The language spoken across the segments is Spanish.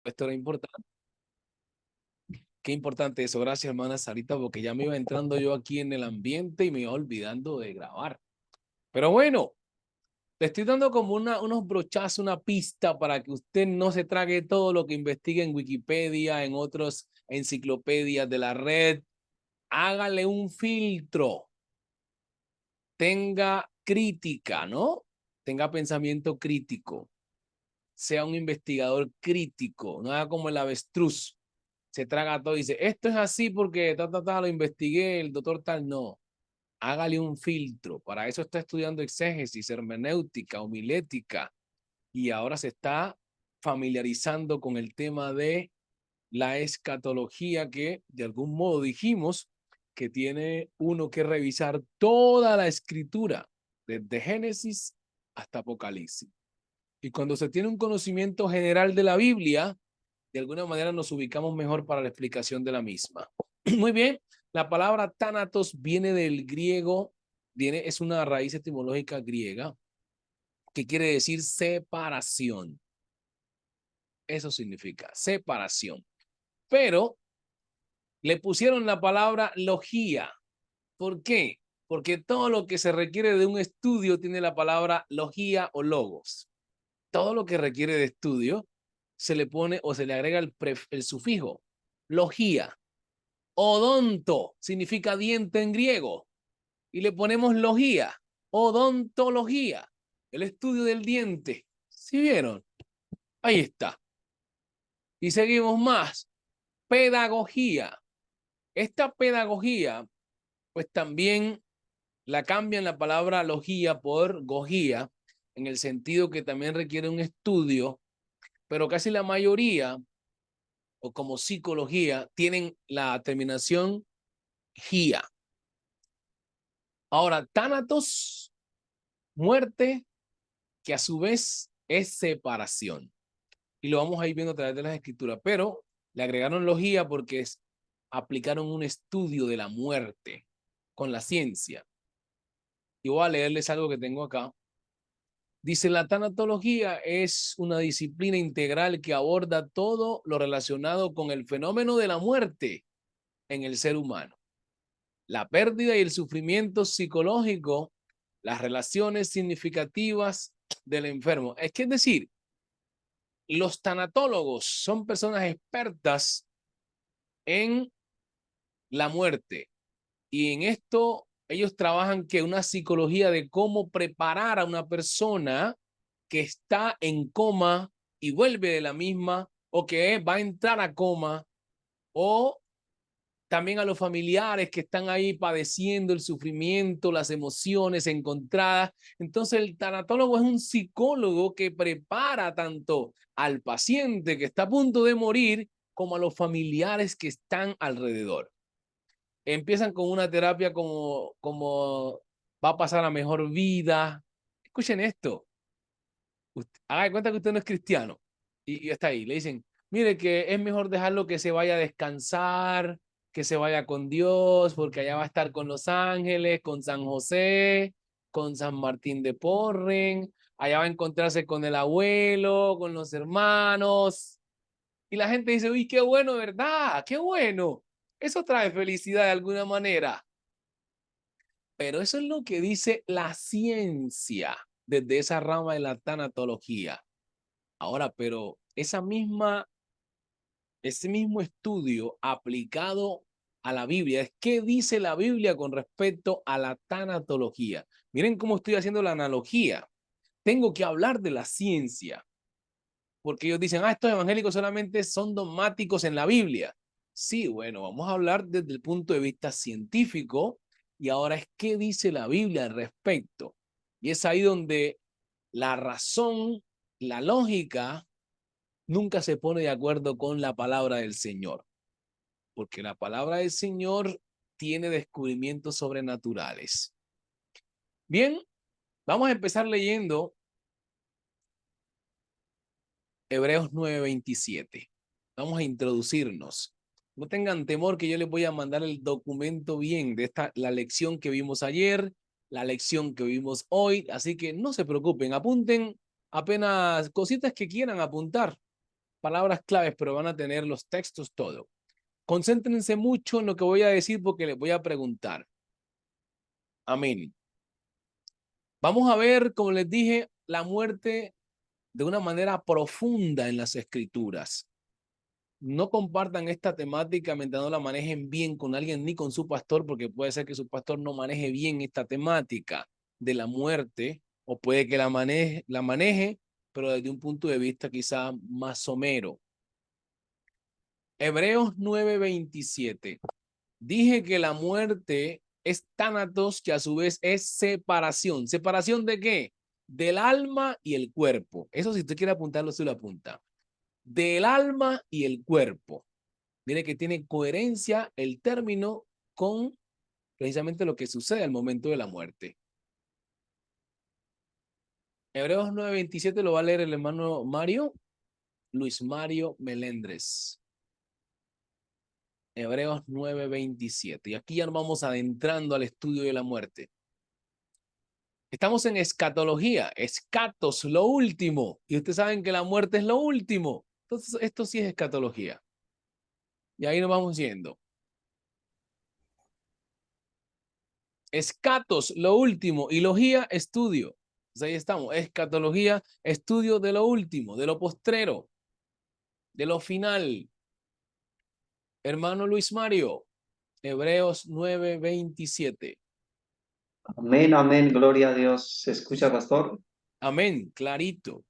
Esto era importante. Qué importante eso. Gracias, hermana Sarita, porque ya me iba entrando yo aquí en el ambiente y me iba olvidando de grabar. Pero bueno, le estoy dando como unos brochazos, una pista para que usted no se trague todo lo que investigue en Wikipedia, en otras enciclopedias de la red. Hágale un filtro. Tenga crítica, ¿no? Tenga pensamiento crítico. Sea un investigador crítico. No haga como el avestruz. Se traga todo y dice, esto es así porque lo investigué, el doctor tal. No. Hágale un filtro. Para eso está estudiando exégesis, hermenéutica, homilética. Y ahora se está familiarizando con el tema de la escatología que de algún modo dijimos que tiene uno que revisar toda la escritura, desde Génesis hasta Apocalipsis. Y cuando se tiene un conocimiento general de la Biblia, de alguna manera nos ubicamos mejor para la explicación de la misma. Muy bien, la palabra tánatos viene del griego, es una raíz etimológica griega que quiere decir separación. Eso significa separación. Pero le pusieron la palabra logía. ¿Por qué? Porque todo lo que se requiere de un estudio tiene la palabra logía o logos. Todo lo que requiere de estudio se le pone o se le agrega el sufijo logía. Odonto significa diente en griego y le ponemos logía, odontología, el estudio del diente. ¿Sí vieron? Ahí está. Y seguimos más. Pedagogía. Esta pedagogía, pues también la cambian la palabra logía por gogía, en el sentido que también requiere un estudio, pero casi la mayoría, o como psicología, tienen la terminación gía. Ahora, tánatos, muerte, que a su vez es separación. Y lo vamos a ir viendo a través de las escrituras, pero le agregaron logía porque aplicaron un estudio de la muerte con la ciencia. Y voy a leerles algo que tengo acá. Dice, la tanatología es una disciplina integral que aborda todo lo relacionado con el fenómeno de la muerte en el ser humano. La pérdida y el sufrimiento psicológico, las relaciones significativas del enfermo. Es decir, los tanatólogos son personas expertas en la muerte y en esto ellos trabajan que una psicología de cómo preparar a una persona que está en coma y vuelve de la misma o que va a entrar a coma o también a los familiares que están ahí padeciendo el sufrimiento, las emociones encontradas. Entonces el tanatólogo es un psicólogo que prepara tanto al paciente que está a punto de morir como a los familiares que están alrededor. Empiezan con una terapia como va a pasar a mejor vida. Escuchen esto. Haga de cuenta que usted no es cristiano y está ahí. Le dicen, mire que es mejor dejarlo que se vaya a descansar, que se vaya con Dios, porque allá va a estar con los ángeles, con San José, con San Martín de Porren, allá va a encontrarse con el abuelo, con los hermanos. Y la gente dice, uy, qué bueno, ¿verdad? Qué bueno. Eso trae felicidad de alguna manera. Pero eso es lo que dice la ciencia desde esa rama de la tanatología. Ahora, pero ese mismo estudio aplicado a la Biblia, ¿qué dice la Biblia con respecto a la tanatología? Miren cómo estoy haciendo la analogía. Tengo que hablar de la ciencia, porque ellos dicen, estos evangélicos solamente son dogmáticos en la Biblia. Sí, bueno, vamos a hablar desde el punto de vista científico y ahora es qué dice la Biblia al respecto. Y es ahí donde la razón, la lógica, nunca se pone de acuerdo con la palabra del Señor, porque la palabra del Señor tiene descubrimientos sobrenaturales. Bien, vamos a empezar leyendo Hebreos 9:27. Vamos a introducirnos. No tengan temor que yo les voy a mandar el documento bien de la lección que vimos ayer, la lección que vimos hoy, así que no se preocupen, apunten apenas cositas que quieran apuntar. palabras claves, pero van a tener los textos todo. Concéntrense mucho en lo que voy a decir porque les voy a preguntar. Amén. Vamos a ver, como les dije, la muerte de una manera profunda en las escrituras. No compartan esta temática mientras no la manejen bien con alguien ni con su pastor, porque puede ser que su pastor no maneje bien esta temática de la muerte, o puede que la maneje, pero desde un punto de vista quizá más somero. Hebreos 9:27. Dije que la muerte es tánatos, que a su vez es separación. ¿Separación de qué? Del alma y el cuerpo. Eso si usted quiere apuntarlo, se lo apunta. Del alma y el cuerpo. Mire que tiene coherencia el término con precisamente lo que sucede al momento de la muerte. Hebreos 9:27 lo va a leer el hermano Mario, Luis Mario Melendres. Hebreos 9:27. Y aquí ya nos vamos adentrando al estudio de la muerte. Estamos en escatología, escatos, lo último. Y ustedes saben que la muerte es lo último. Entonces, esto sí es escatología. Y ahí nos vamos yendo. Escatos, lo último. Y logía, estudio. Pues ahí estamos. Escatología, estudio de lo último, de lo postrero, de lo final. Hermano Luis Mario, Hebreos 9:27. Amén, amén, gloria a Dios. ¿Se escucha, pastor? Amén, clarito.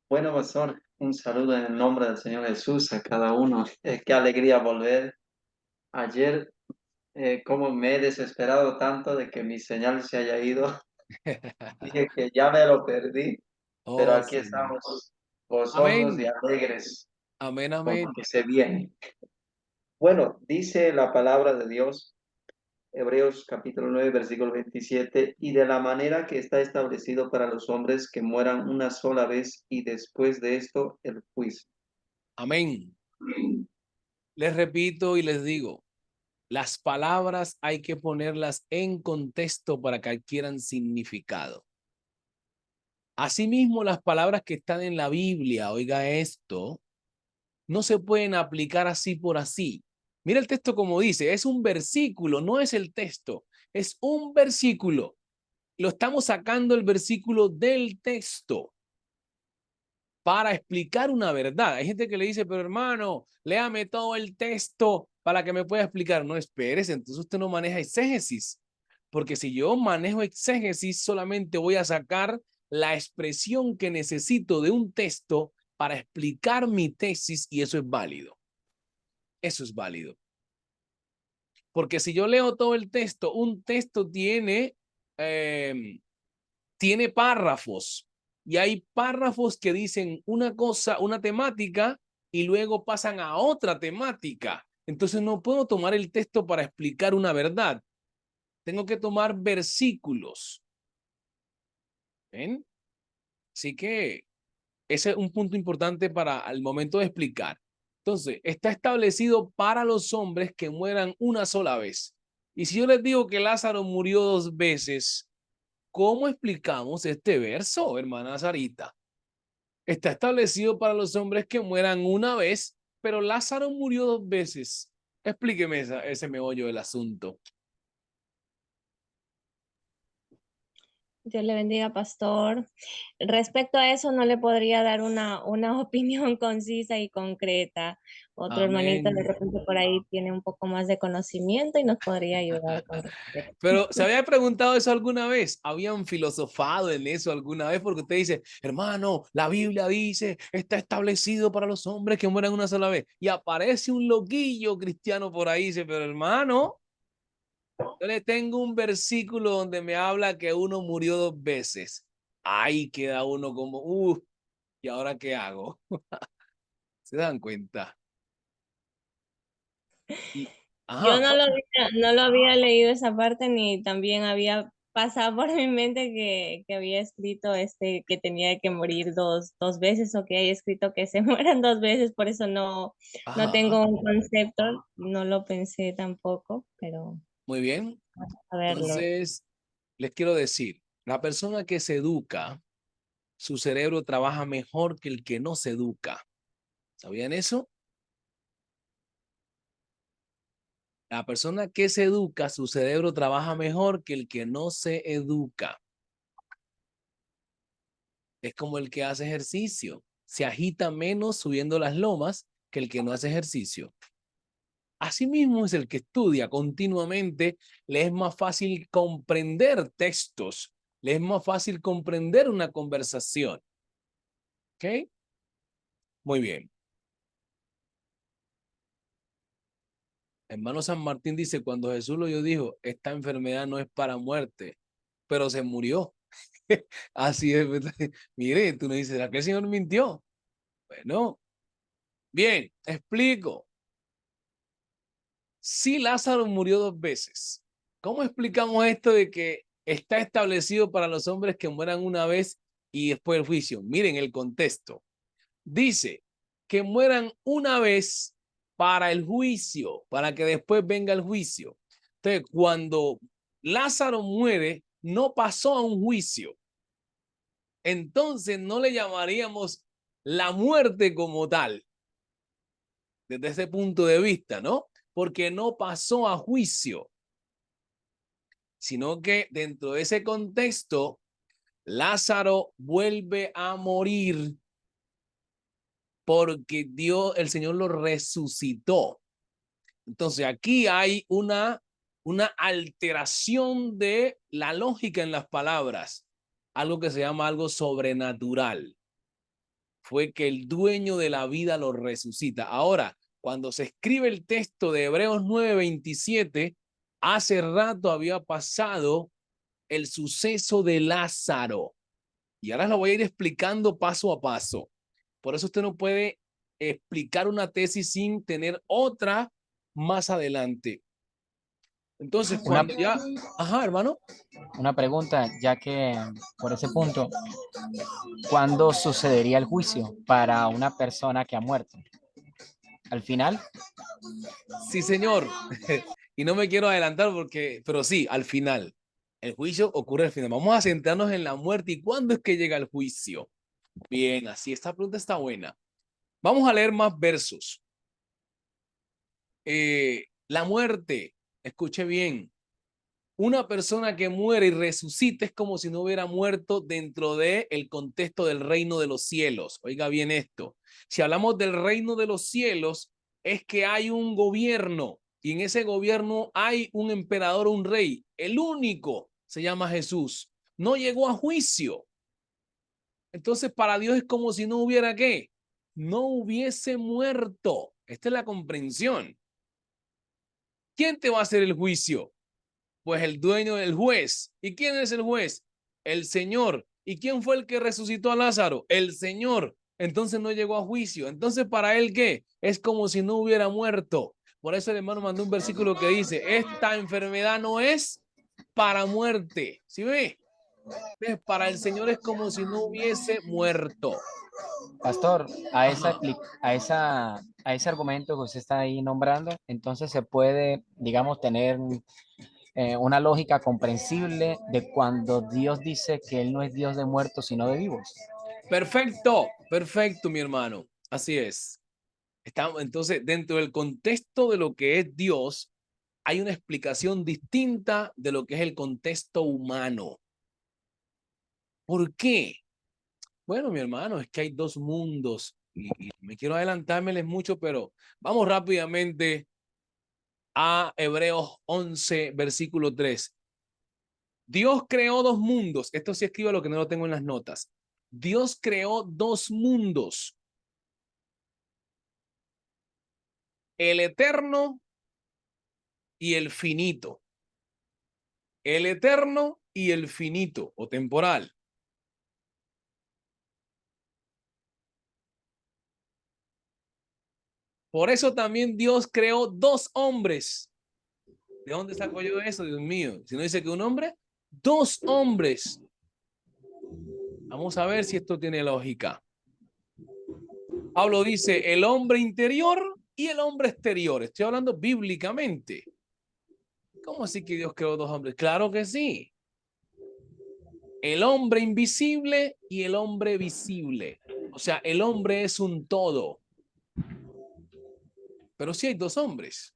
Bueno, pastor, un saludo en el nombre del Señor Jesús a cada uno. Qué alegría volver. Ayer, como me he desesperado tanto de que mi señal se haya ido, dije que ya me lo perdí, pero Oh, aquí Señor. estamos gozosos y Amén. alegres Amén, con lo amén. que se viene. Bueno, dice la palabra de Dios, Hebreos capítulo 9, versículo 27, y de la manera que está establecido para los hombres que mueran una sola vez y después de esto el juicio. Amén. Les repito y les digo, las palabras hay que ponerlas en contexto para que adquieran significado. Asimismo, las palabras que están en la Biblia, oiga esto, no se pueden aplicar así por así. Mira el texto como dice, es un versículo, no es el texto, es un versículo. Lo estamos sacando el versículo del texto para explicar una verdad. Hay gente que le dice, pero hermano, léame todo el texto para que me pueda explicar. No, espérese, entonces usted no maneja exégesis. Porque si yo manejo exégesis, solamente voy a sacar la expresión que necesito de un texto para explicar mi tesis y eso es válido. Eso es válido. Porque si yo leo todo el texto, un texto tiene párrafos y hay párrafos que dicen una cosa, una temática y luego pasan a otra temática. Entonces no puedo tomar el texto para explicar una verdad. Tengo que tomar versículos. ¿Ven? Así que ese es un punto importante para el momento de explicar. Entonces, está establecido para los hombres que mueran una sola vez. Y si yo les digo que Lázaro murió 2 veces, ¿cómo explicamos este verso, hermana Sarita? Está establecido para los hombres que mueran una vez, pero Lázaro murió 2 veces. Explíqueme ese meollo del asunto. Dios le bendiga, pastor. Respecto a eso, no le podría dar una opinión concisa y concreta. Otro hermanito de Amén. repente por ahí tiene un poco más de conocimiento y nos podría ayudar con respecto. Pero, ¿se había preguntado eso alguna vez? ¿Habían filosofado en eso alguna vez? Porque usted dice, hermano, la Biblia dice, está establecido para los hombres que mueran una sola vez. Y aparece un loquillo cristiano por ahí y dice, pero hermano, yo le tengo un versículo donde me habla que uno murió 2 veces. Ahí queda uno como, ¿y ahora qué hago? ¿Se dan cuenta? Y, Yo ajá, no lo había leído esa parte ni también había pasado por mi mente que había escrito que tenía que morir dos veces o que haya escrito que se mueran 2 veces, por eso no ajá, tengo un concepto, no lo pensé tampoco, pero muy bien. a verlo. Entonces, les quiero decir, la persona que se educa, su cerebro trabaja mejor que el que no se educa. ¿Sabían eso? La persona que se educa, su cerebro trabaja mejor que el que no se educa. Es como el que hace ejercicio. Se agita menos subiendo las lomas que el que no hace ejercicio. Asimismo es el que estudia continuamente, le es más fácil comprender textos, le es más fácil comprender una conversación. ¿Ok? Muy bien. Hermano San Martín dice, cuando Jesús lo oyó, dijo, esta enfermedad no es para muerte, pero se murió. Así es, ¿verdad? Mire, tú no dices, ¿será que el Señor mintió? Bueno, bien, explico. Si Lázaro murió 2 veces, ¿cómo explicamos esto de que está establecido para los hombres que mueran una vez y después el juicio? Miren el contexto. Dice que mueran una vez para el juicio, para que después venga el juicio. Entonces, cuando Lázaro muere, no pasó a un juicio. Entonces, no le llamaríamos la muerte como tal, desde ese punto de vista, ¿no? Porque no pasó a juicio, sino que dentro de ese contexto, Lázaro vuelve a morir porque Dios, el Señor lo resucitó. Entonces aquí hay una alteración de la lógica en las palabras, algo que se llama algo sobrenatural. Fue que el dueño de la vida lo resucita. Ahora, cuando se escribe el texto de Hebreos 9:27, hace rato había pasado el suceso de Lázaro. Y ahora lo voy a ir explicando paso a paso. Por eso usted no puede explicar una tesis sin tener otra más adelante. Entonces, cuando ya... Ajá, hermano. Una pregunta, ya que por ese punto, ¿cuándo sucedería el juicio para una persona que ha muerto? ¿Al final? Sí, señor. Y no me quiero adelantar porque, pero sí, al final. El juicio ocurre al final. Vamos a centrarnos en la muerte y cuándo es que llega el juicio. Bien, así esta pregunta está buena. Vamos a leer más versos. La muerte, escuche bien. Una persona que muere y resucita es como si no hubiera muerto dentro del contexto del reino de los cielos. Oiga bien esto. Si hablamos del reino de los cielos, es que hay un gobierno y en ese gobierno hay un emperador, un rey. El único se llama Jesús. No llegó a juicio. Entonces para Dios es como si no hubiera ¿qué? No hubiese muerto. Esta es la comprensión. ¿Quién te va a hacer el juicio? Pues el dueño del juez. ¿Y quién es el juez? El Señor. ¿Y quién fue el que resucitó a Lázaro? El Señor. Entonces no llegó a juicio. Entonces, ¿para él qué? Es como si no hubiera muerto. Por eso el hermano mandó un versículo que dice, esta enfermedad no es para muerte. ¿Sí ve? Entonces, para el Señor es como si no hubiese muerto. Pastor, a ese argumento que usted está ahí nombrando, entonces se puede, digamos, tener una lógica comprensible de cuando Dios dice que Él no es Dios de muertos, sino de vivos. Perfecto, perfecto, mi hermano. Así es. Estamos, entonces, dentro del contexto de lo que es Dios, hay una explicación distinta de lo que es el contexto humano. ¿Por qué? Bueno, mi hermano, es que hay dos mundos y me quiero adelantármeles mucho, pero vamos rápidamente a Hebreos 11, versículo 3. Dios creó dos mundos. Esto sí escribo lo que no lo tengo en las notas. Dios creó dos mundos. El eterno y el finito. El eterno y el finito o temporal. Por eso también Dios creó dos hombres. ¿De dónde saco yo eso, Dios mío? Si no dice que un hombre, dos hombres. Vamos a ver si esto tiene lógica. Pablo dice el hombre interior y el hombre exterior. Estoy hablando bíblicamente. ¿Cómo así que Dios creó dos hombres? Claro que sí. El hombre invisible y el hombre visible. O sea, el hombre es un todo. pero sí hay dos hombres.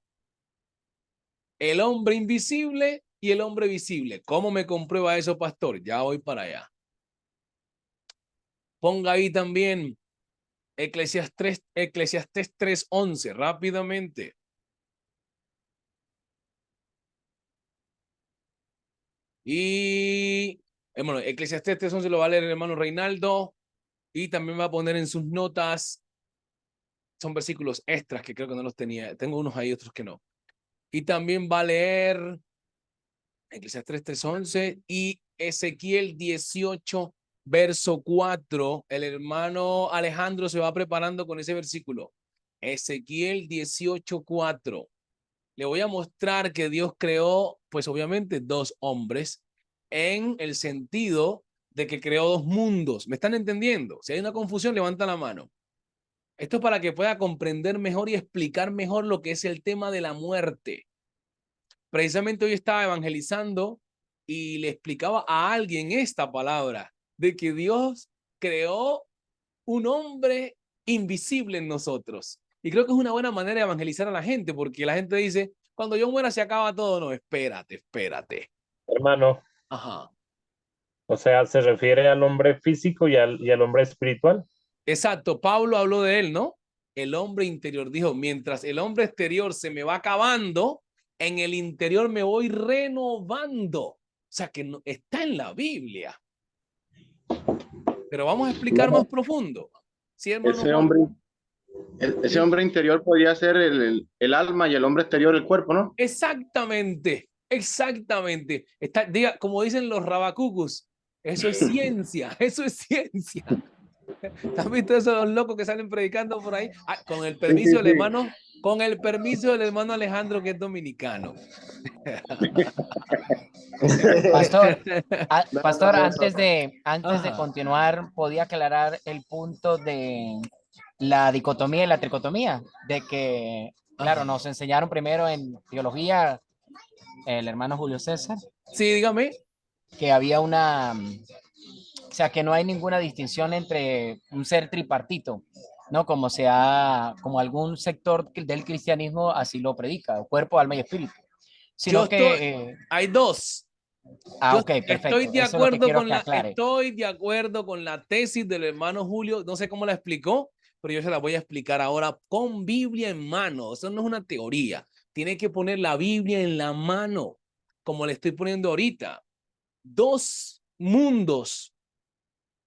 El hombre invisible y el hombre visible. ¿Cómo me comprueba eso, pastor? Ya voy para allá. Ponga ahí también Eclesiastés 3:11, rápidamente. Y, bueno, Eclesiastés 3:11 lo va a leer el hermano Reinaldo y también va a poner en sus notas, son versículos extras que creo que no los tenía, tengo unos ahí, otros que no. Y también va a leer Eclesiastés 3:11 y Ezequiel 18, verso 4. El hermano Alejandro se va preparando con ese versículo. Ezequiel 18:4. Le voy a mostrar que Dios creó, pues obviamente, dos hombres en el sentido de que creó dos mundos. ¿Me están entendiendo? Si hay una confusión, levanta la mano. Esto es para que pueda comprender mejor y explicar mejor lo que es el tema de la muerte. Precisamente hoy estaba evangelizando y le explicaba a alguien esta palabra, de que Dios creó un hombre invisible en nosotros. Y creo que es una buena manera de evangelizar a la gente, porque la gente dice, cuando yo muera se acaba todo. No, espérate, espérate. Hermano, Ajá. o sea, se refiere al hombre físico y al hombre espiritual. Exacto, Pablo habló de él, ¿no? El hombre interior dijo, mientras el hombre exterior se me va acabando, en el interior me voy renovando. O sea, que no, está en la Biblia. Pero vamos a explicar más profundo. Sí, hermano Ese Juan. hombre, ese hombre interior podría ser el alma y el hombre exterior el cuerpo, ¿no? Exactamente, exactamente. Está, diga, como dicen los rabacucus, eso es ciencia, eso es ciencia. ¿Has visto esos locos que salen predicando por ahí? Ah, con el permiso del hermano, con el permiso del hermano Alejandro, que es dominicano. Pastor, pastor, no, antes de Ajá. continuar, ¿podía aclarar el punto de la dicotomía y la tricotomía? De que, claro, Ajá. nos enseñaron primero en biología el hermano Julio César, Sí, dígame. que había una, o sea, que no hay ninguna distinción entre un ser tripartito, ¿no? Como algún sector del cristianismo así lo predica, cuerpo, alma y espíritu, Yo sino estoy, que, hay dos. Yo ok, estoy perfecto, de eso es lo que acuerdo quiero con que aclare. la tesis del hermano Julio. No sé cómo la explicó, pero yo se la voy a explicar ahora con Biblia en mano. Eso no es una teoría. Tiene que poner la Biblia en la mano, como le estoy poniendo ahorita. Dos mundos,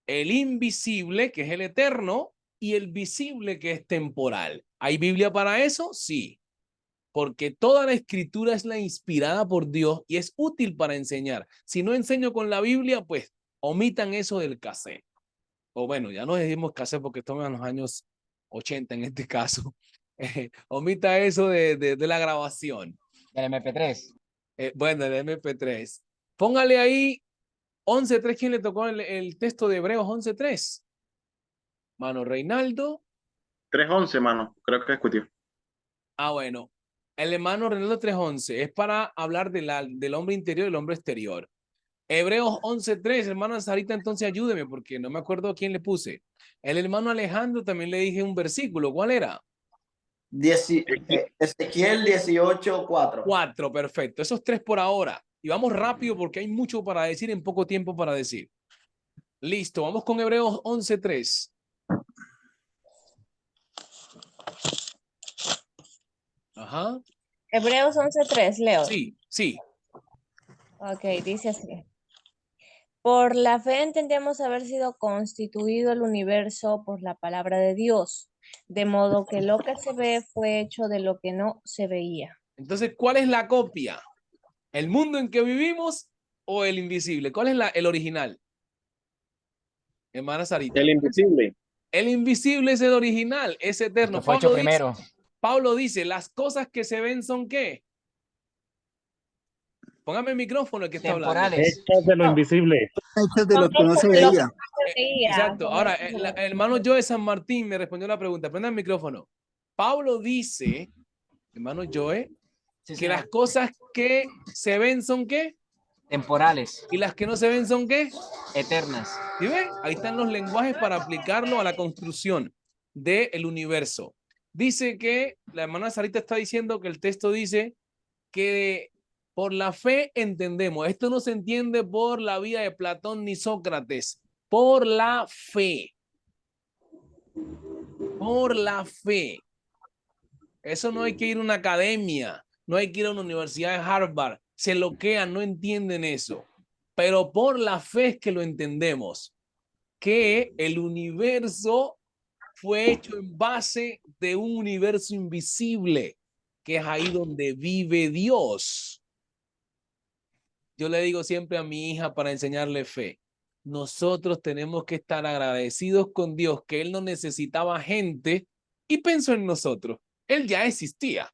el invisible, que es el eterno, y el visible, que es temporal. ¿Hay Biblia para eso? Sí. Porque toda la escritura es la inspirada por Dios y es útil para enseñar. Si no enseño con la Biblia, pues omitan eso del cassette. O bueno, ya no decimos cassette porque estamos en los años 80 en este caso. Omita eso de la grabación. El MP3. Bueno, el MP3. Póngale ahí 11:3. ¿Quién le tocó el texto de Hebreos 11:3? Mano Reinaldo. 3:11, mano, creo que escuché. Ah, bueno. El hermano Reinaldo 3:11 es para hablar del hombre interior y el hombre exterior. Hebreos 11:3, hermano Sarita, entonces ayúdeme porque no me acuerdo a quién le puse. El hermano Alejandro también le dije un versículo. ¿Cuál era? Ezequiel 18:4. 4, perfecto. Esos 3 por ahora. Y vamos rápido porque hay mucho para decir en poco tiempo para decir. Listo, vamos con Hebreos 11:3. Ajá. Hebreos 11:3, Leo. Sí, sí. Ok, dice así. Por la fe entendemos haber sido constituido el universo por la palabra de Dios, de modo que lo que se ve fue hecho de lo que no se veía. Entonces, ¿cuál es la copia? ¿El mundo en que vivimos o el invisible? ¿Cuál es el original? Hermana Sarita. El invisible. El invisible es el original, es eterno. Que fue hecho primero. Pablo dice, las cosas que se ven son ¿qué? Póngame el micrófono el que está hablando. Temporales. Hechas de lo invisible. Hechos de lo que no se veía. Exacto. Ahora, el hermano Joe San Martín me respondió la pregunta. Prenda el micrófono. Pablo dice, hermano Joe, Sí, que señor. las cosas que se ven son ¿qué? Temporales. Y las que no se ven son ¿qué? Eternas. ¿Sí ve? Ahí están los lenguajes para aplicarlo a la construcción del universo. Dice que la hermana Sarita está diciendo que el texto dice que por la fe entendemos. Esto no se entiende por la vida de Platón ni Sócrates. Por la fe. Por la fe. Eso no hay que ir a una academia. No hay que ir a una universidad de Harvard. Se loquean, no entienden eso. Pero por la fe es que lo entendemos. Que el universo fue hecho en base de un universo invisible, que es ahí donde vive Dios. Yo le digo siempre a mi hija para enseñarle fe, nosotros tenemos que estar agradecidos con Dios, que Él no necesitaba gente y pensó en nosotros. Él ya existía.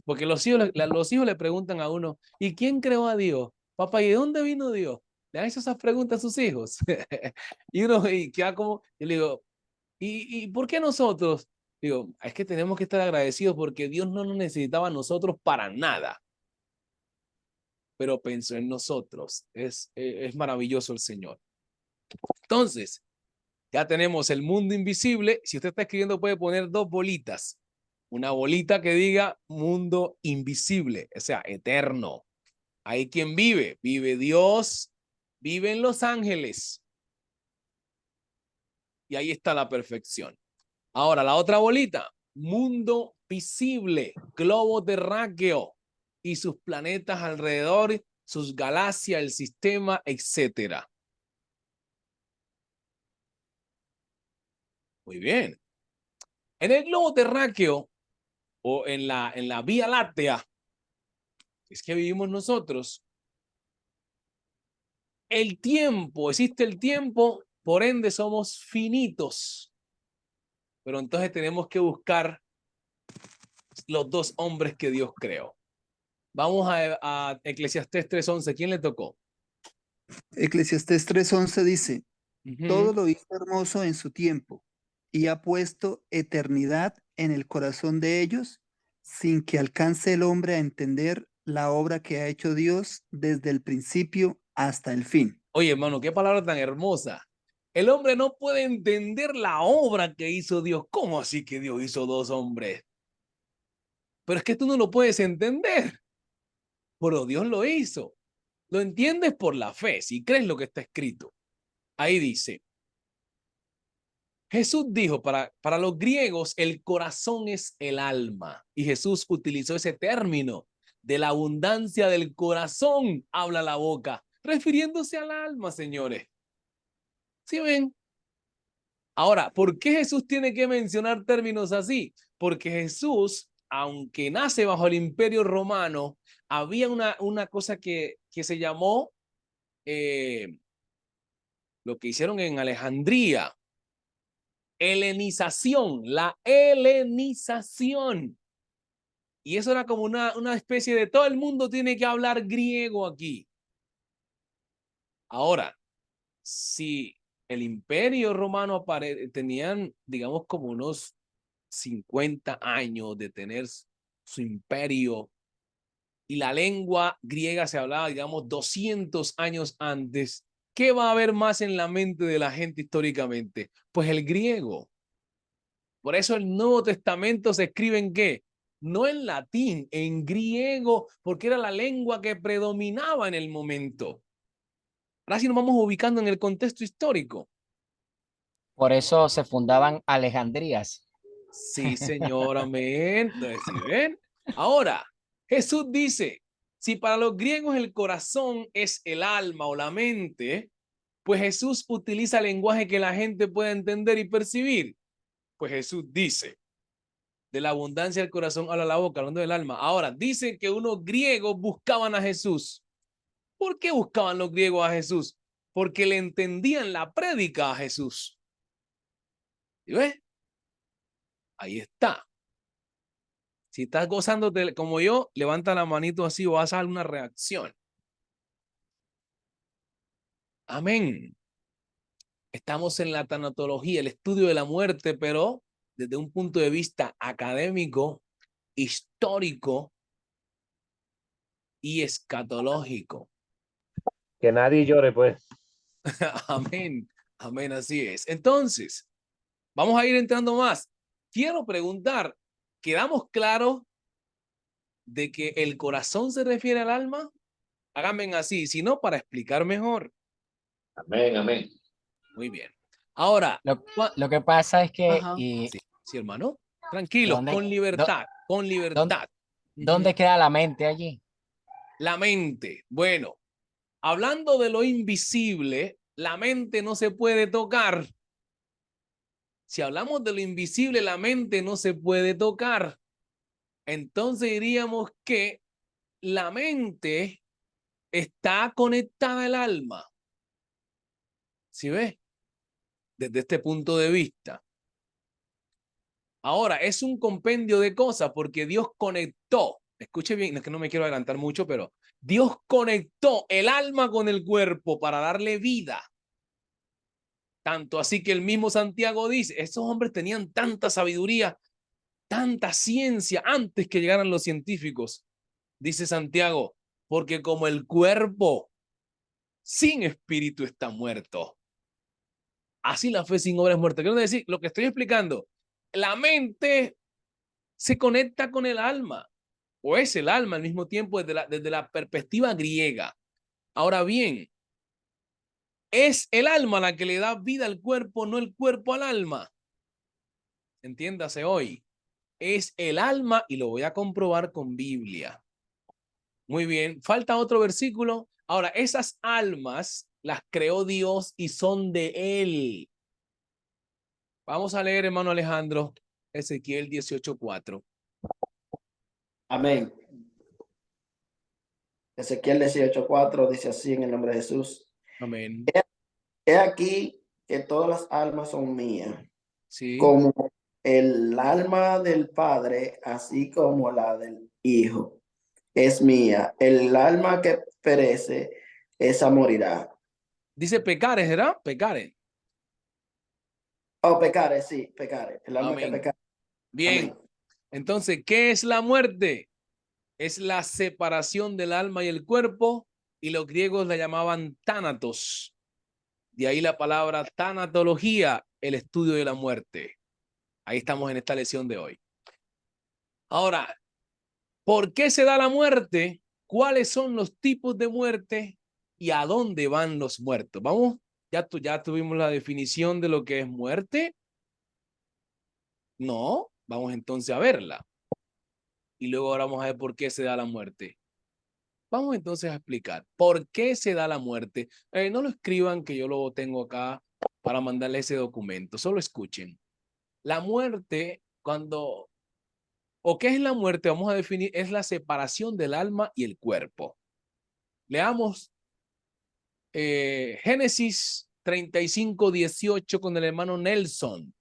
Porque los hijos le preguntan a uno, ¿y quién creó a Dios? Papá, ¿y de dónde vino Dios? Le han hecho esas preguntas a sus hijos. Y uno queda como, yo le digo, ¿y por qué nosotros? Digo, es que tenemos que estar agradecidos porque Dios no nos necesitaba a nosotros para nada, pero pensó en nosotros. Es maravilloso el Señor. Entonces, ya tenemos el mundo invisible. Si usted está escribiendo, puede poner dos bolitas. Una bolita que diga mundo invisible, o sea, eterno. Ahí quien vive, vive Dios, vive en los ángeles. Y ahí está la perfección. Ahora, la otra bolita, mundo visible, globo terráqueo y sus planetas alrededor, sus galaxias, el sistema, etcétera. Muy bien. En el globo terráqueo o en la Vía Láctea, es que vivimos nosotros, el tiempo, existe el tiempo, por ende somos finitos. Pero entonces tenemos que buscar los dos hombres que Dios creó. Vamos a Eclesiastés 3:11. ¿Quién le tocó? Eclesiastés 3:11 dice, todo Ujú. lo hizo hermoso en su tiempo y ha puesto eternidad en el corazón de ellos sin que alcance el hombre a entender la obra que ha hecho Dios desde el principio hasta el fin. Oye, hermano, qué palabra tan hermosa. El hombre no puede entender la obra que hizo Dios. ¿Cómo así que Dios hizo dos hombres? Pero es que tú no lo puedes entender. Pero Dios lo hizo. Lo entiendes por la fe, si crees lo que está escrito. Ahí dice, Jesús dijo, para los griegos, el corazón es el alma. Y Jesús utilizó ese término. De la abundancia del corazón habla la boca, refiriéndose al alma, señores. ¿Sí ven? Ahora, ¿por qué Jesús tiene que mencionar términos así? Porque Jesús, aunque nace bajo el Imperio Romano, había una cosa que se llamó lo que hicieron en Alejandría, helenización, la helenización. Y eso era como una especie de todo el mundo tiene que hablar griego aquí. Ahora, si el Imperio Romano tenían, digamos, como unos 50 años de tener su imperio y la lengua griega se hablaba, digamos, 200 años antes, ¿qué va a haber más en la mente de la gente históricamente? Pues el griego. Por eso el Nuevo Testamento se escribe en ¿qué? No en latín, en griego, porque era la lengua que predominaba en el momento. Ahora sí nos vamos ubicando en el contexto histórico. Por eso se fundaban Alejandrías. Sí, señor, amén. Entonces, ¿sí ven? Ahora, Jesús dice, si para los griegos el corazón es el alma o la mente, pues Jesús utiliza lenguaje que la gente pueda entender y percibir. Pues Jesús dice, de la abundancia del corazón habla la boca, hablando del alma. Ahora, dicen que unos griegos buscaban a Jesús. ¿Por qué buscaban los griegos a Jesús? Porque le entendían la prédica a Jesús. ¿Sí ves? Ahí está. Si estás gozándote como yo, levanta la manito así o vas a dar una reacción. Amén. Estamos en la tanatología, el estudio de la muerte, pero desde un punto de vista académico, histórico y escatológico. Que nadie llore, pues. Amén. Amén, así es. Entonces, vamos a ir entrando más. quiero preguntar, ¿quedamos claros de que el corazón se refiere al alma? Háganme así, si no, para explicar mejor. Amén, amén. Muy bien. Ahora, Lo que pasa es que, Ajá. sí, sí, hermano. Tranquilo, ¿dónde, con libertad, con libertad. ¿dónde queda la mente allí? La mente. Bueno, hablando de lo invisible, la mente no se puede tocar. Si hablamos de lo invisible, la mente no se puede tocar. Entonces diríamos que la mente está conectada al alma. ¿Sí ves? Desde este punto de vista. Ahora, es un compendio de cosas porque Dios conectó. Escuche bien, es que no me quiero adelantar mucho, pero Dios conectó el alma con el cuerpo para darle vida. Tanto así que el mismo Santiago dice, esos hombres tenían tanta sabiduría, tanta ciencia antes que llegaran los científicos. Dice Santiago, porque como el cuerpo sin espíritu está muerto, así la fe sin obra es muerta. Quiero decir, lo que estoy explicando, la mente se conecta con el alma, o es el alma al mismo tiempo desde la perspectiva griega. Ahora bien, es el alma la que le da vida al cuerpo, no el cuerpo al alma. Entiéndase hoy. Es el alma y lo voy a comprobar con Biblia. Muy bien, falta otro versículo. Ahora, esas almas las creó Dios y son de Él. Vamos a leer, hermano Alejandro, Ezequiel 18:4. Amén. Ezequiel 18:4 dice así en el nombre de Jesús. Amén. He aquí que todas las almas son mías, Sí. como el alma del Padre, así como la del Hijo, es mía. El alma que perece, esa morirá. Dice pecares, ¿verdad? Pecares. Oh, pecare, sí, pecare. El alma que Amén. pecare. Bien. Amén. Entonces, ¿qué es la muerte? Es la separación del alma y el cuerpo, y los griegos la llamaban tánatos. De ahí la palabra tanatología, el estudio de la muerte. Ahí estamos en esta lección de hoy. Ahora, ¿por qué se da la muerte? ¿Cuáles son los tipos de muerte? ¿Y a dónde van los muertos? Vamos, ya tuvimos la definición de lo que es muerte. No, vamos entonces a verla. Y luego ahora vamos a ver por qué se da la muerte. Vamos entonces a explicar por qué se da la muerte. No lo escriban, que yo lo tengo acá para mandarle ese documento. Solo escuchen. La muerte, ¿o qué es la muerte? Vamos a definir, es la separación del alma y el cuerpo. Leamos Génesis 35:18 con el hermano Nelson.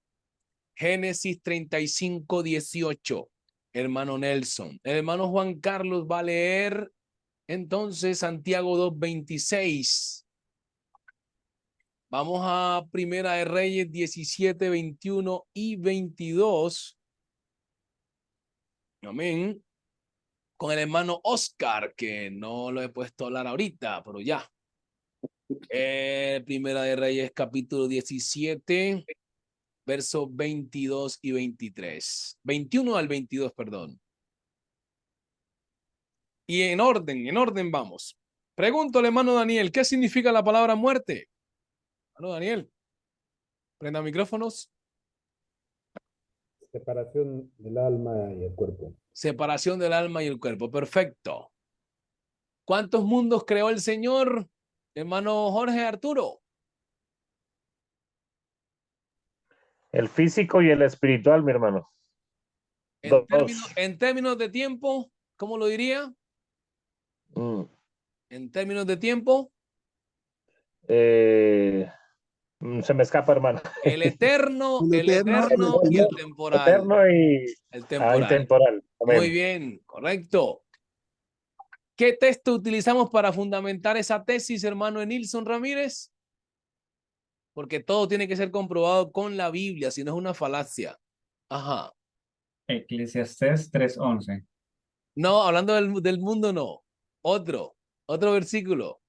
Génesis 35:18, hermano Nelson. El hermano Juan Carlos va a leer entonces Santiago 2:26. Vamos a Primera de Reyes 17, 21 y 22. Amén. Con el hermano Oscar, que no lo he puesto a hablar ahorita, pero ya. Primera de Reyes capítulo 17, versos 22 y 23. 21 al 22, perdón. Y en orden vamos. Pregunto al hermano Daniel, ¿qué significa la palabra muerte? Hermano Daniel, prenda micrófonos. Separación del alma y el cuerpo. Separación del alma y el cuerpo. Perfecto. ¿Cuántos mundos creó el Señor, hermano Jorge Arturo? El físico y el espiritual, mi hermano. En términos de tiempo, ¿cómo lo diría? En términos de tiempo. Se me escapa, hermano. El eterno y el temporal. Eterno y el temporal. temporal. Muy bien, correcto. ¿Qué texto utilizamos para fundamentar esa tesis, hermano Nilson Ramírez? Porque todo tiene que ser comprobado con la Biblia, si no es una falacia. Ajá. Eclesiastés 3:11. No, hablando del mundo, no. Otro versículo.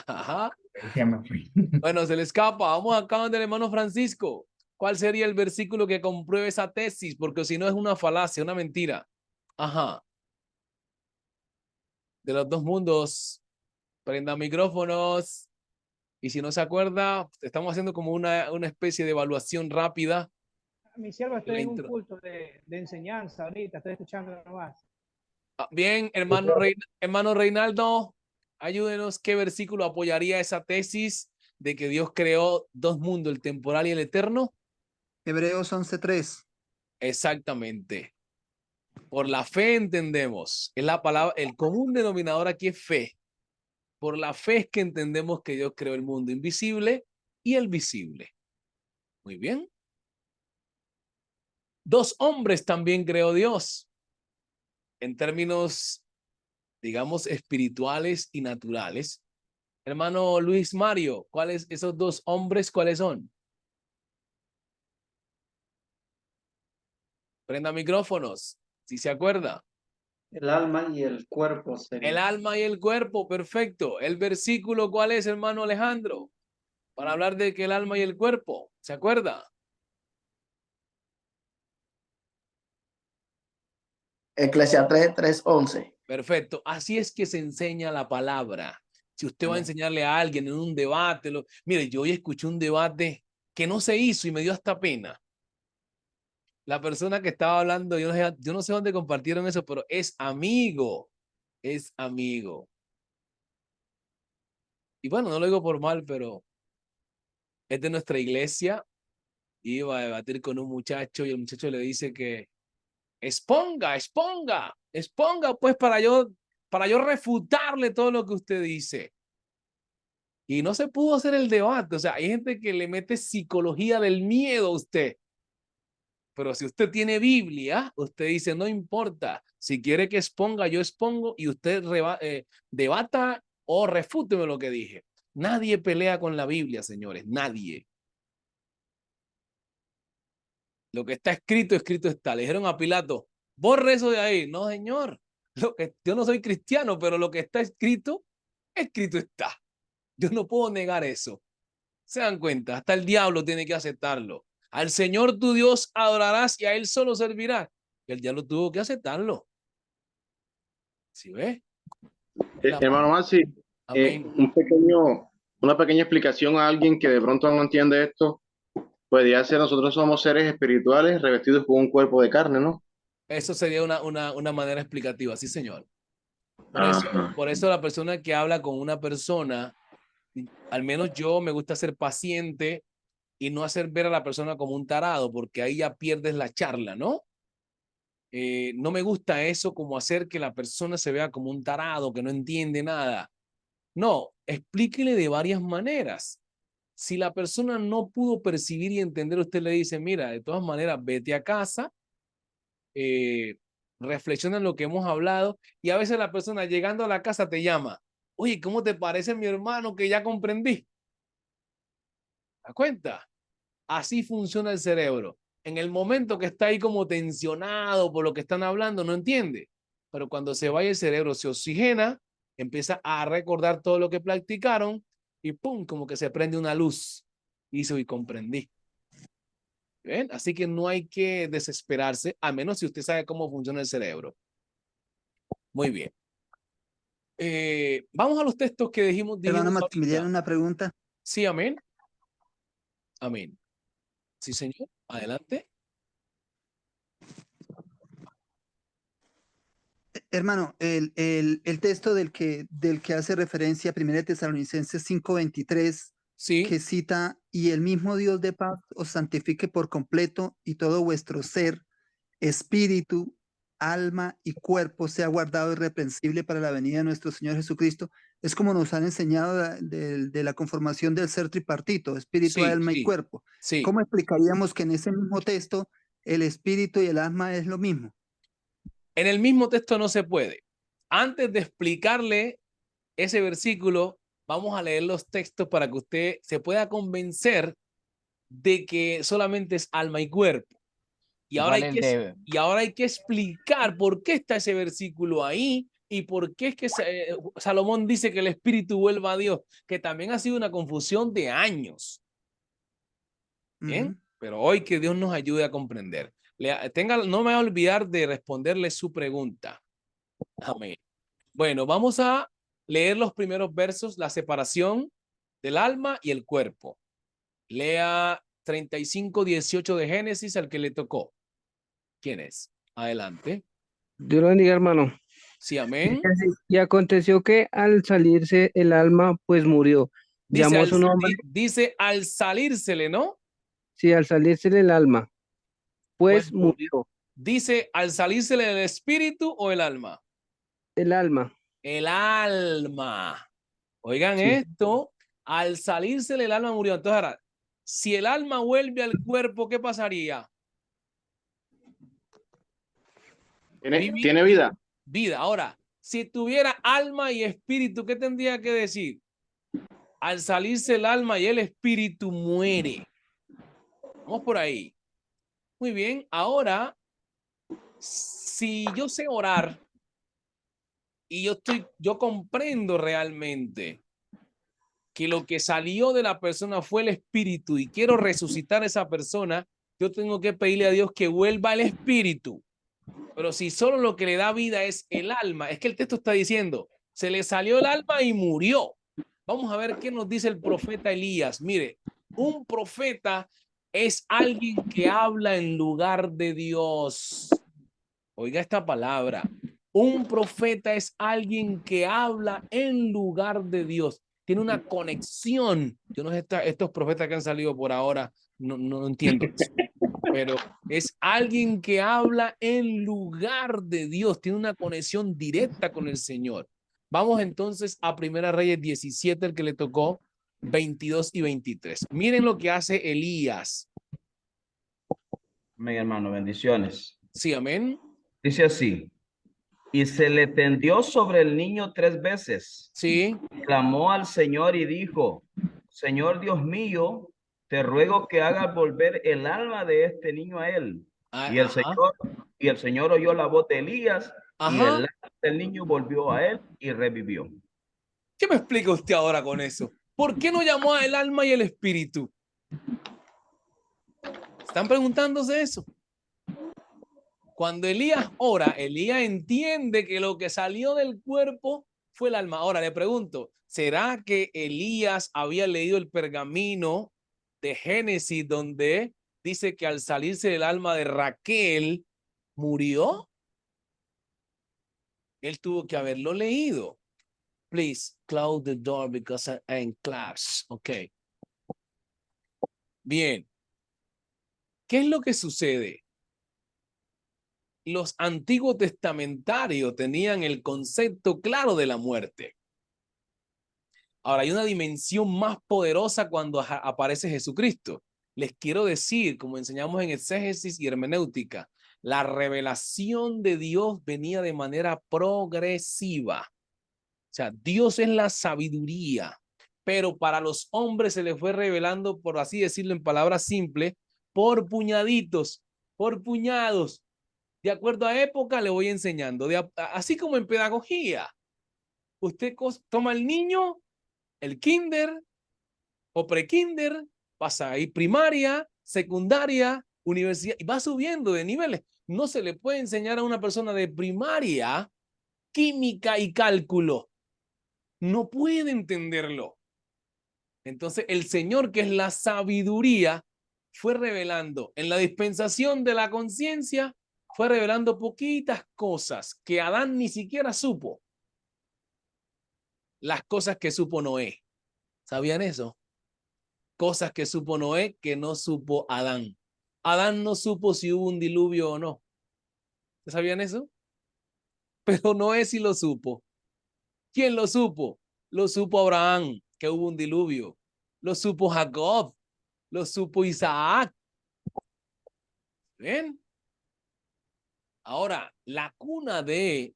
Ajá. Ya me fui. Bueno, se le escapa. Vamos acá donde el hermano Francisco. ¿Cuál sería el versículo que compruebe esa tesis? Porque si no es una falacia, una mentira. Ajá. De los dos mundos. Prendan micrófonos. Y si no se acuerda, estamos haciendo como una especie de evaluación rápida. Mi siervo, La estoy en un intro. culto de enseñanza ahorita, estoy escuchando nomás. Bien, hermano Reinaldo, ayúdenos. ¿Qué versículo apoyaría esa tesis de que Dios creó dos mundos, el temporal y el eterno? Hebreos 11:3. Exactamente. Por la fe entendemos. Es la palabra, el común denominador aquí es fe. Por la fe es que entendemos que Dios creó el mundo invisible y el visible. Muy bien. Dos hombres también creó Dios. En términos, digamos, espirituales y naturales. Hermano Luis Mario, ¿cuáles esos dos hombres, cuáles son? Prenda micrófonos, si se acuerda. El alma y el cuerpo El sería. alma y el cuerpo, perfecto. El versículo, ¿cuál es, hermano Alejandro? Para hablar de que el alma y el cuerpo, ¿se acuerda? Eclesiastés 3:11. Perfecto. Así es que se enseña la palabra. Si usted va a enseñarle a alguien en un debate, mire, yo hoy escuché un debate que no se hizo y me dio hasta pena. La persona que estaba hablando, yo no sé dónde compartieron eso, pero es amigo. Es amigo. Y bueno, no lo digo por mal, pero es de nuestra iglesia. Iba a debatir con un muchacho y el muchacho le dice que exponga pues para yo refutarle todo lo que usted dice. Y no se pudo hacer el debate. O sea, hay gente que le mete psicología del miedo a usted. Pero si usted tiene Biblia, usted dice, no importa. Si quiere que exponga, yo expongo y usted debata o refúteme lo que dije. Nadie pelea con la Biblia, señores. Nadie. Lo que está escrito, escrito está. Le dijeron a Pilato, borre eso de ahí. No, señor. Yo no soy cristiano, pero lo que está escrito, escrito está. Yo no puedo negar eso. Se dan cuenta, hasta el diablo tiene que aceptarlo. Al Señor tu Dios adorarás y a Él solo servirás. Y el diablo tuvo que aceptarlo. ¿Sí ve? Hermano Maxi, Amén. una pequeña explicación a alguien que de pronto no entiende esto. Podría ser, nosotros somos seres espirituales revestidos con un cuerpo de carne, ¿no? Eso sería una manera explicativa, sí, señor. Ajá. Por eso la persona que habla con una persona, al menos yo me gusta ser paciente y no hacer ver a la persona como un tarado, porque ahí ya pierdes la charla, ¿no? No me gusta eso como hacer que la persona se vea como un tarado, que no entiende nada. No, explíquele de varias maneras. Si la persona no pudo percibir y entender, usted le dice, mira, de todas maneras, vete a casa, reflexiona en lo que hemos hablado y a veces la persona llegando a la casa te llama, oye, ¿cómo te parece mi hermano que ya comprendí? ¿Te das cuenta? Así funciona el cerebro. En el momento que está ahí como tensionado por lo que están hablando, no entiende. Pero cuando se vaya el cerebro, se oxigena, empieza a recordar todo lo que practicaron y pum, como que se prende una luz. Hizo y comprendí. ¿Ven? Así que no hay que desesperarse, a menos si usted sabe cómo funciona el cerebro. Muy bien. Vamos a los textos que dijimos Hermano ahorita. Maximiliano, una pregunta. Sí, amén. Amén. Sí, señor. Adelante. Hermano, el texto del que hace referencia a 1 Tesalonicenses 5:23, sí, que cita, y el mismo Dios de paz os santifique por completo y todo vuestro ser, espíritu, alma y cuerpo sea guardado irreprensible para la venida de nuestro Señor Jesucristo. Es como nos han enseñado de la conformación del ser tripartito, espíritu, alma y cuerpo. Sí. ¿Cómo explicaríamos que en ese mismo texto el espíritu y el alma es lo mismo? En el mismo texto no se puede. Antes de explicarle ese versículo, vamos a leer los textos para que usted se pueda convencer de que solamente es alma y cuerpo. Y ahora hay que explicar por qué está ese versículo ahí y por qué es que Salomón dice que el espíritu vuelva a Dios, que también ha sido una confusión de años. ¿Bien? Pero hoy que Dios nos ayude a comprender. No me voy a olvidar de responderle su pregunta. Amén. Bueno, vamos a leer los primeros versos, la separación del alma y el cuerpo. Lea 35:18 de Génesis al que le tocó. ¿Quién es? Adelante. Dios lo bendiga, hermano. Sí, amén. Y aconteció que al salirse el alma, pues murió. Dice Llamó su nombre, dice al salírsele, ¿no? sí, al salirse el alma, pues Bueno, murió dice al salírsele el espíritu o el alma. el alma. El alma. Oigan Sí. esto, al salírsele el alma murió. Entonces ahora, si el alma vuelve al cuerpo, ¿qué pasaría? ¿Tiene vida? Vida. Ahora, si tuviera alma y espíritu, ¿qué tendría que decir? Al salirse el alma y el espíritu muere. Vamos por ahí. Muy bien. Ahora, si yo sé orar y yo comprendo realmente que lo que salió de la persona fue el espíritu y quiero resucitar a esa persona, yo tengo que pedirle a Dios que vuelva el espíritu. Pero si solo lo que le da vida es el alma, es que el texto está diciendo, se le salió el alma y murió. Vamos a ver qué nos dice el profeta Elías. Mire, un profeta es alguien que habla en lugar de Dios. Oiga esta palabra. Un profeta es alguien que habla en lugar de Dios. Tiene una conexión. Yo no sé, estos profetas que han salido por ahora, no entiendo eso. Pero es alguien que habla en lugar de Dios. Tiene una conexión directa con el Señor. Vamos entonces a Primera Reyes 17, el que le tocó 22 y 23. Miren lo que hace Elías. Amén, hermano, bendiciones. Sí, amén. Dice así, y se le tendió sobre el niño 3 veces. Sí. Clamó al Señor y dijo, Señor Dios mío, te ruego que hagas volver el alma de este niño a él. Y el Señor oyó la voz de Elías y el alma del niño volvió a él y revivió. ¿Qué me explica usted ahora con eso? ¿Por qué no llamó al alma y el espíritu? ¿Están preguntándose eso? Cuando Elías ora, Elías entiende que lo que salió del cuerpo fue el alma. Ahora le pregunto, ¿será que Elías había leído el pergamino de Génesis donde dice que al salirse del alma de Raquel murió? Él tuvo que haberlo leído. Please close the door because I'm in class. Ok. Bien. ¿Qué es lo que sucede? Los antiguos testamentarios tenían el concepto claro de la muerte. Ahora, hay una dimensión más poderosa cuando aparece Jesucristo. Les quiero decir, como enseñamos en exégesis y hermenéutica, la revelación de Dios venía de manera progresiva. O sea, Dios es la sabiduría, pero para los hombres se les fue revelando, por así decirlo en palabras simples, por puñaditos, por puñados. De acuerdo a época le voy enseñando, así como en pedagogía. Usted toma al niño, el kinder o prekinder, pasa ahí primaria, secundaria, universidad y va subiendo de niveles. No se le puede enseñar a una persona de primaria química y cálculo. No puede entenderlo. Entonces el Señor, que es la sabiduría, fue revelando en la dispensación de la conciencia, fue revelando poquitas cosas que Adán ni siquiera supo. Las cosas que supo Noé. ¿Sabían eso? Cosas que supo Noé que no supo Adán. Adán no supo si hubo un diluvio o no. ¿Sabían eso? Pero Noé sí lo supo. ¿Quién lo supo? Lo supo Abraham, que hubo un diluvio. Lo supo Jacob. Lo supo Isaac. ¿Ven? Ahora, la cuna de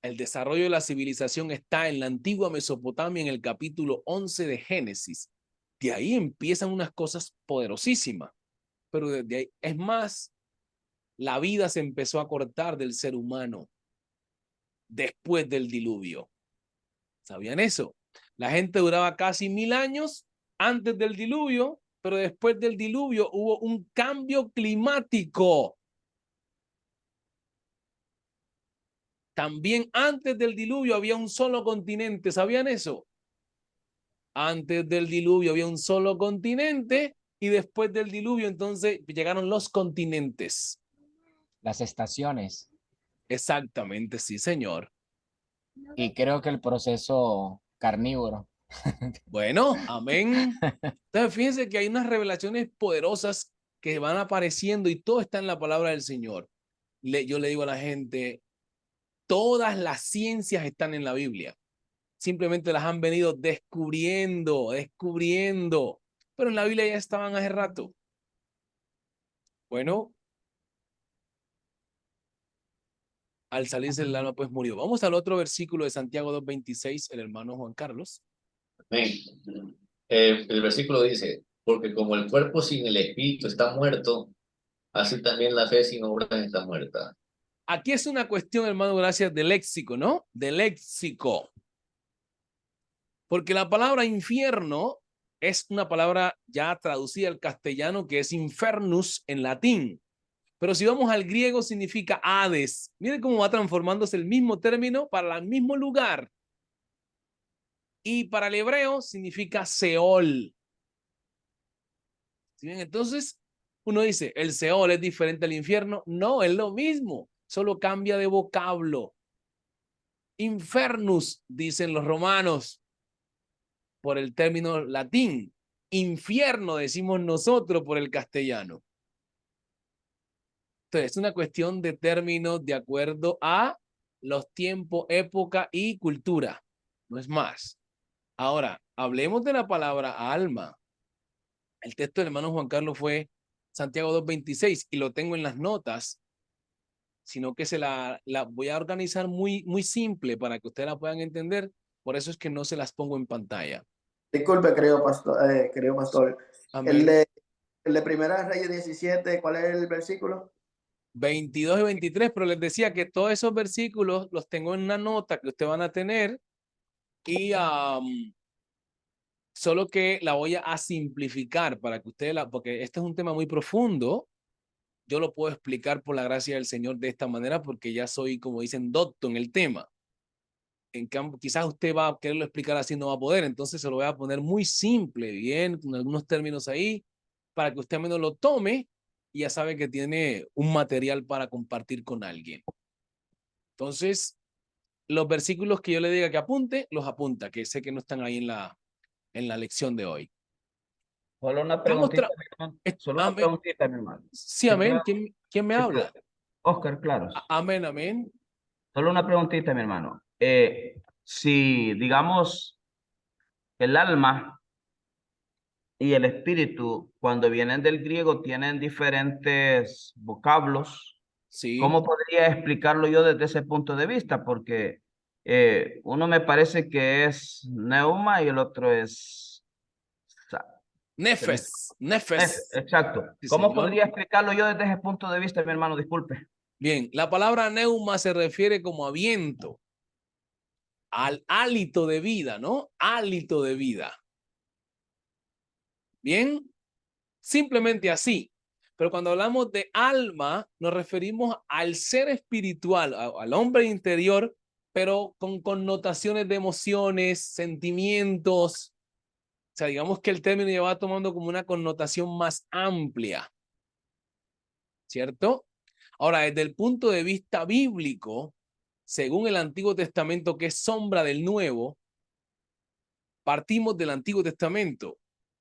el desarrollo de la civilización está en la antigua Mesopotamia, en el capítulo 11 de Génesis. De ahí empiezan unas cosas poderosísimas. Pero desde ahí, es más, la vida se empezó a cortar del ser humano después del diluvio. ¿Sabían eso? La gente duraba casi 1000 años antes del diluvio pero después del diluvio hubo un cambio climático. También antes del diluvio había un solo continente, ¿sabían eso? Antes del diluvio había un solo continente y después del diluvio entonces llegaron los continentes. Las estaciones. Exactamente, sí, señor. Y creo que el proceso carnívoro. Bueno, amén. Entonces fíjense que hay unas revelaciones poderosas que van apareciendo y todo está en la palabra del Señor. Yo le digo a la gente, todas las ciencias están en la Biblia. Simplemente las han venido descubriendo. Pero en la Biblia ya estaban hace rato. Bueno, al salirse el alma, pues murió. Vamos al otro versículo de Santiago 2:26, el hermano Juan Carlos. Amén. El versículo dice, porque como el cuerpo sin el espíritu está muerto, así también la fe sin obras está muerta. Aquí es una cuestión, hermano, gracias, de léxico, ¿no? De léxico. Porque la palabra infierno es una palabra ya traducida al castellano que es infernus en latín. Pero si vamos al griego significa Hades. Miren cómo va transformándose el mismo término para el mismo lugar. Y para el hebreo significa Seol. ¿Sí ven? Entonces, uno dice, ¿el Seol es diferente al infierno? No, es lo mismo, solo cambia de vocablo. Infernus, dicen los romanos, por el término latín. Infierno, decimos nosotros por el castellano. Entonces, es una cuestión de términos de acuerdo a los tiempos, época y cultura. No es más. Ahora, hablemos de la palabra alma. El texto del hermano Juan Carlos fue Santiago 2:26 y lo tengo en las notas, sino que la voy a organizar muy simple para que ustedes la puedan entender. Por eso es que no se las pongo en pantalla. Disculpe, querido pastor. Amén. El de Primera Reyes 17, ¿cuál es el versículo? 22 y 23, pero les decía que todos esos versículos los tengo en una nota que ustedes van a tener y solo que la voy a simplificar para que ustedes porque este es un tema muy profundo. Yo lo puedo explicar por la gracia del Señor de esta manera porque ya soy, como dicen, docto en el tema. En cambio, quizás usted va a quererlo explicar así, no va a poder. Entonces se lo voy a poner muy simple, bien, con algunos términos ahí, para que usted menos lo tome y ya sabe que tiene un material para compartir con alguien. Entonces, los versículos que yo le diga que apunte, los apunta, que sé que no están ahí en la lección de hoy. Solo una preguntita, mi hermano. Sí, amén. ¿Quién me habla? Oscar Claros. Amén, amén. Solo una preguntita, mi hermano. Si, digamos, el alma y el espíritu, cuando vienen del griego, tienen diferentes vocablos, sí. ¿Cómo podría explicarlo yo desde ese punto de vista? Porque uno me parece que es neuma y el otro es... Nefes. Exacto. Sí, ¿Cómo señor. podría explicarlo yo desde ese punto de vista, mi hermano? Disculpe. Bien, la palabra neuma se refiere como a viento, al hálito de vida, ¿no? Hálito de vida. Bien, simplemente así. Pero cuando hablamos de alma, nos referimos al ser espiritual, al hombre interior, pero con connotaciones de emociones, sentimientos. O sea, digamos que el término ya va tomando como una connotación más amplia. ¿Cierto? Ahora, desde el punto de vista bíblico, según el Antiguo Testamento, que es sombra del Nuevo, partimos del Antiguo Testamento.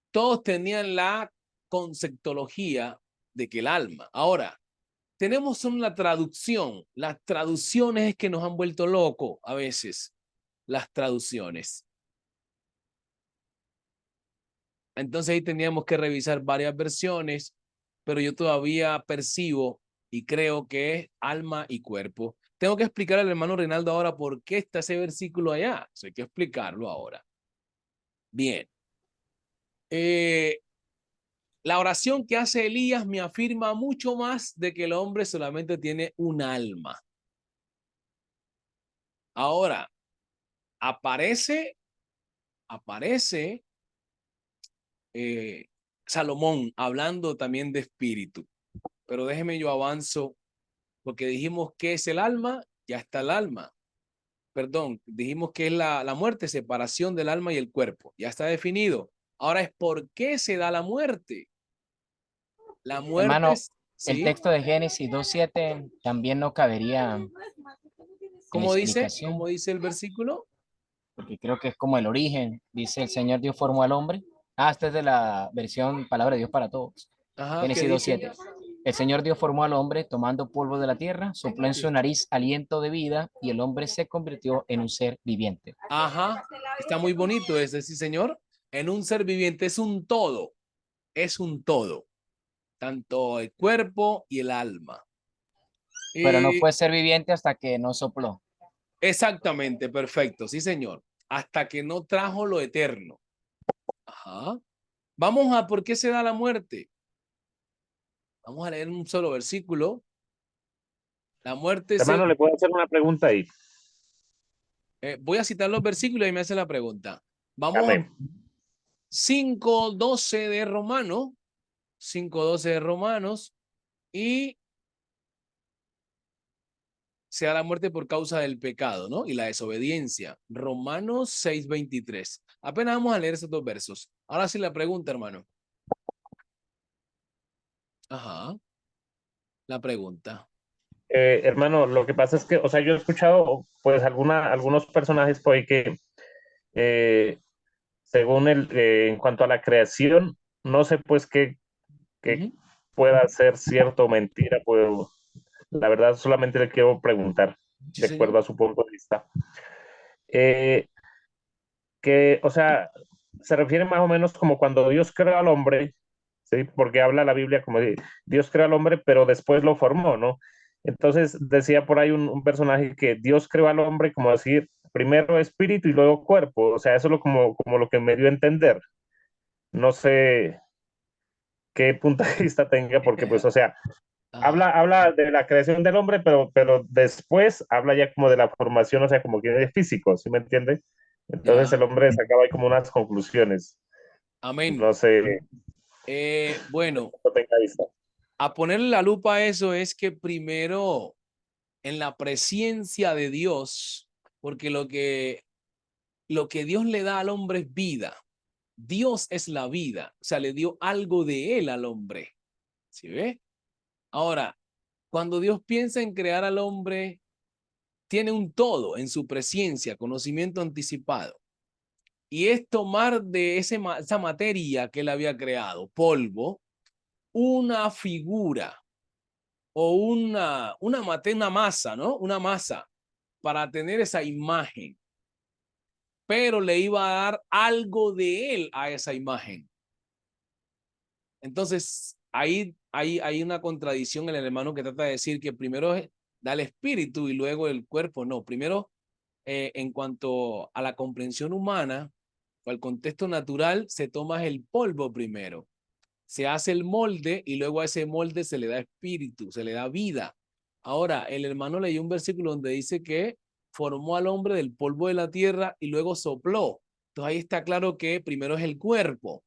Todos tenían la conceptología de que el alma. Ahora, tenemos una traducción. Las traducciones es que nos han vuelto locos a veces. Las traducciones. Entonces ahí teníamos que revisar varias versiones, pero yo todavía percibo y creo que es alma y cuerpo. Tengo que explicar al hermano Reinaldo ahora por qué está ese versículo allá. Eso hay que explicarlo ahora. Bien. La oración que hace Elías me afirma mucho más de que el hombre solamente tiene un alma. Ahora, aparece Salomón, hablando también de espíritu. Pero déjeme yo avanzo, porque dijimos que es el alma, ya está el alma. Perdón, dijimos que es la muerte, separación del alma y el cuerpo. Ya está definido. Ahora es por qué se da la muerte. La muerte Hermano, es, el ¿sí? texto de Génesis 2:7 también no cabería en ¿Cómo dice? explicación, ¿Cómo dice el versículo? porque creo que es como el origen. Dice, el Señor Dios formó al hombre. Ah, esta es de la versión Palabra de Dios para Todos. Ajá, ¿qué Génesis dice? 2:7. El Señor Dios formó al hombre tomando polvo de la tierra, sopló en su nariz aliento de vida y el hombre se convirtió en un ser viviente. Ajá, está muy bonito ese, sí, señor. En un ser viviente es un todo, tanto el cuerpo y el alma. Pero no fue ser viviente hasta que no sopló. Exactamente, perfecto, sí, señor. Hasta que no trajo lo eterno. Ajá. Vamos a por qué se da la muerte. Vamos a leer un solo versículo. La muerte se... Hermano, ¿le puedo hacer una pregunta ahí? voy a citar los versículos y me hace la pregunta. Vamos Amén. a 5:12 de Romanos. 5:12 de Romanos. Y se da la muerte por causa del pecado, ¿no? Y la desobediencia. Romanos 6:23. Apenas vamos a leer esos dos versos. Ahora sí la pregunta, hermano. Ajá. La pregunta. Hermano, lo que pasa es que, o sea, yo he escuchado, pues, algunos personajes por ahí que, según en cuanto a la creación, no sé, pues, qué pueda ser cierto o mentira, pues, la verdad, solamente le quiero preguntar, Sí, de señor. acuerdo a su punto de vista. Que, o sea, se refiere más o menos como cuando Dios creó al hombre, ¿sí? Porque habla la Biblia como de Dios creó al hombre, pero después lo formó, ¿no? Entonces decía por ahí un personaje que Dios creó al hombre como decir, primero espíritu y luego cuerpo, o sea, eso es como lo que me dio a entender. No sé qué punto de vista tenga, porque pues, o sea, habla de la creación del hombre, pero después habla ya como de la formación, o sea, como que de físico, ¿sí me entiende? Entonces Ya. el hombre sacaba ahí como unas conclusiones. Amén. No sé. Bueno, No tenga vista. a ponerle la lupa a eso es que primero en la presencia de Dios, porque lo que Dios le da al hombre es vida. Dios es la vida, o sea, le dio algo de él al hombre. ¿Sí ve? Ahora, cuando Dios piensa en crear al hombre, tiene un todo en su presencia, conocimiento anticipado. Y es tomar de esa materia que él había creado, polvo, una figura o una masa, ¿no? Una masa para tener esa imagen. Pero le iba a dar algo de él a esa imagen. Entonces, hay una contradicción en el hermano que trata de decir que primero da el espíritu y luego el cuerpo. No, primero, en cuanto a la comprensión humana o al contexto natural, se toma el polvo primero. Se hace el molde y luego a ese molde se le da espíritu, se le da vida. Ahora, el hermano leyó un versículo donde dice que formó al hombre del polvo de la tierra y luego sopló. Entonces ahí está claro que primero es el cuerpo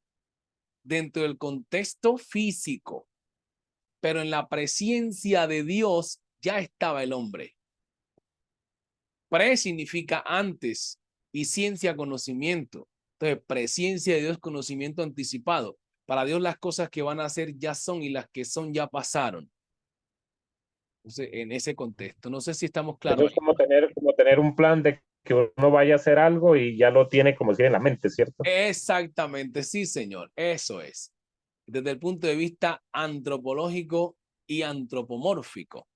dentro del contexto físico, pero en la presencia de Dios ya estaba el hombre. Pre significa antes y ciencia, conocimiento. Entonces, presencia de Dios, conocimiento anticipado. Para Dios las cosas que van a hacer ya son y las que son ya pasaron. Entonces, en ese contexto, no sé si estamos Eso claros es ahí. como tener un plan de que uno vaya a hacer algo y ya lo tiene como si en la mente, ¿cierto? Exactamente, sí, señor. Eso es. Desde el punto de vista antropológico y antropomórfico.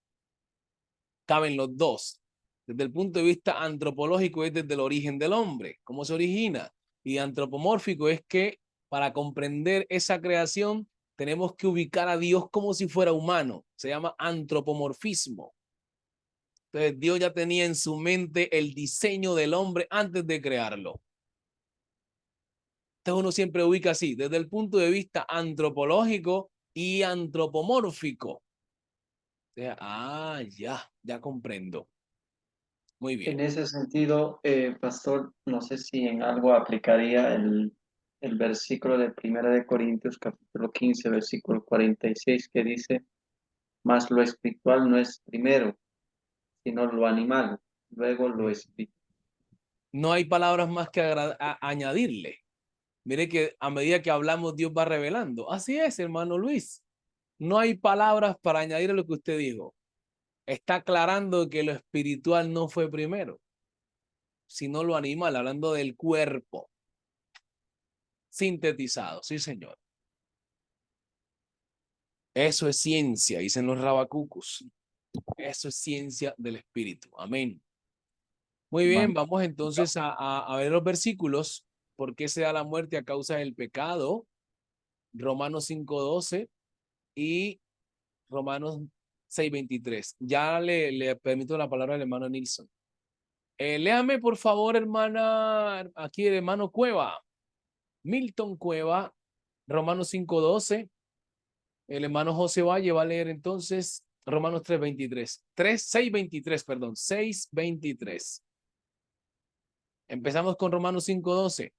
Caben los dos. Desde el punto de vista antropológico es desde el origen del hombre, cómo se origina. Y antropomórfico es que para comprender esa creación tenemos que ubicar a Dios como si fuera humano. Se llama antropomorfismo. Entonces Dios ya tenía en su mente el diseño del hombre antes de crearlo. Entonces uno siempre ubica así, desde el punto de vista antropológico y antropomórfico. Ya comprendo. Muy bien. En ese sentido, pastor, no sé si en algo aplicaría el versículo de 1 Corintios, capítulo 15, versículo 46, que dice, mas lo espiritual no es primero, sino lo animal, luego lo espiritual. No hay palabras más que añadirle. Mire que a medida que hablamos, Dios va revelando. Así es, hermano Luis. No hay palabras para añadir a lo que usted dijo. Está aclarando que lo espiritual no fue primero, sino lo animal, hablando del cuerpo. Sintetizado, sí, señor. Eso es ciencia, dicen los rabacucus. Eso es ciencia del espíritu. Amén. Muy bien, vamos entonces a ver los versículos. ¿Por qué se da la muerte a causa del pecado? Romanos 5:12 y Romanos 6:23. Ya le permito la palabra al hermano Nilsson. Léame, por favor, hermana, aquí el hermano Cueva. Milton Cueva, Romanos 5:12. El hermano José Valle va a leer entonces Romanos 3:23. 6:23, perdón, 6:23. Empezamos con Romanos 5:12.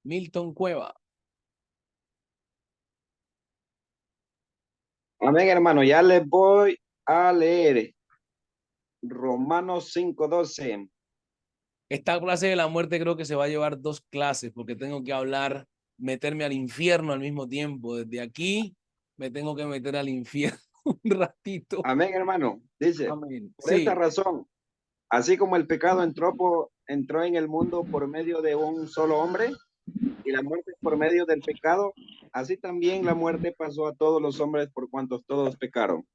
Milton Cueva. Amén, hermano. Ya les voy a leer Romanos 5:12. Esta clase de la muerte creo que se va a llevar 2 clases porque tengo que hablar, meterme al infierno al mismo tiempo. Desde aquí me tengo que meter al infierno un ratito. Amén, hermano. Dice, amén. Por esta razón, así como el pecado entró en el mundo por medio de un solo hombre y la muerte por medio del pecado, así también la muerte pasó a todos los hombres por cuantos todos pecaron.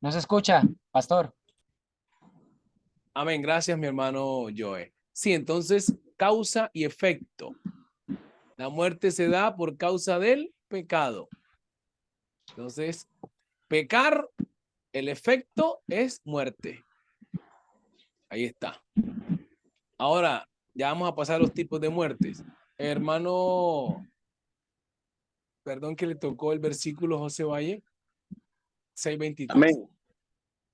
¿No se escucha, pastor? Amén. Gracias, mi hermano Joe. Sí, entonces, causa y efecto. La muerte se da por causa del pecado. Entonces, pecar, el efecto es muerte. Ahí está. Ahora, ya vamos a pasar a los tipos de muertes. Hermano, perdón que le tocó el versículo José Valle, 6:23. Amén.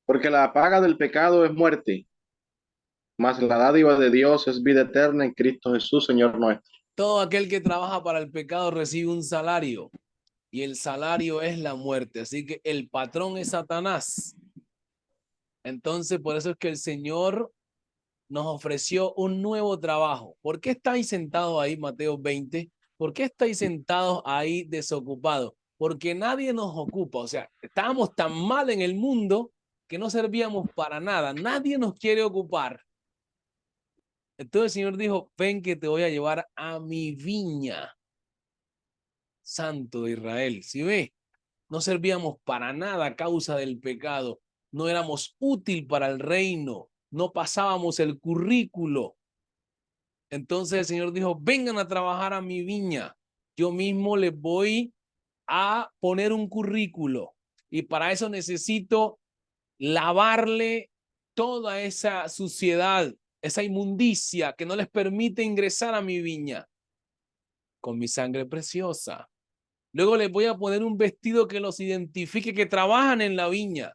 Porque la paga del pecado es muerte, mas la dádiva de Dios es vida eterna en Cristo Jesús, Señor nuestro. Todo aquel que trabaja para el pecado recibe un salario y el salario es la muerte. Así que el patrón es Satanás. Entonces, por eso es que el Señor nos ofreció un nuevo trabajo. ¿Por qué estáis sentados ahí, Mateo 20? ¿Por qué estáis sentados ahí desocupados? Porque nadie nos ocupa. O sea, estábamos tan mal en el mundo que no servíamos para nada. Nadie nos quiere ocupar. Entonces el Señor dijo, ven que te voy a llevar a mi viña, Santo de Israel. ¿Sí ve? No servíamos para nada a causa del pecado. No éramos útil para el reino. No pasábamos el currículo. Entonces el Señor dijo, vengan a trabajar a mi viña. Yo mismo les voy a poner un currículo. Y para eso necesito lavarle toda esa suciedad, esa inmundicia que no les permite ingresar a mi viña con mi sangre preciosa. Luego les voy a poner un vestido que los identifique que trabajan en la viña.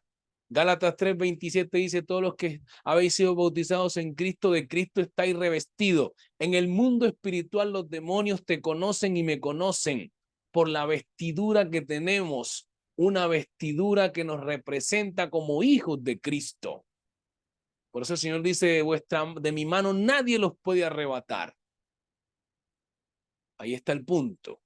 Gálatas 3:27 dice, todos los que habéis sido bautizados en Cristo, de Cristo estáis revestidos. En el mundo espiritual los demonios te conocen y me conocen por la vestidura que tenemos, una vestidura que nos representa como hijos de Cristo. Por eso el Señor dice, de mi mano nadie los puede arrebatar. Ahí está el punto.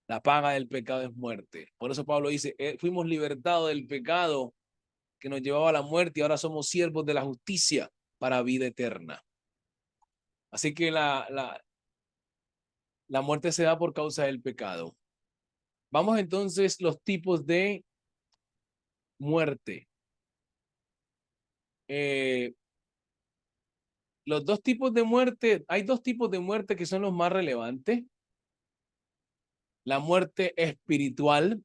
La paga del pecado es muerte. Por eso Pablo dice, fuimos libertados del pecado que nos llevaba a la muerte y ahora somos siervos de la justicia para vida eterna. Así que la muerte se da por causa del pecado. Vamos entonces los tipos de muerte. Los 2 tipos de muerte, hay 2 tipos de muerte que son los más relevantes. La muerte espiritual,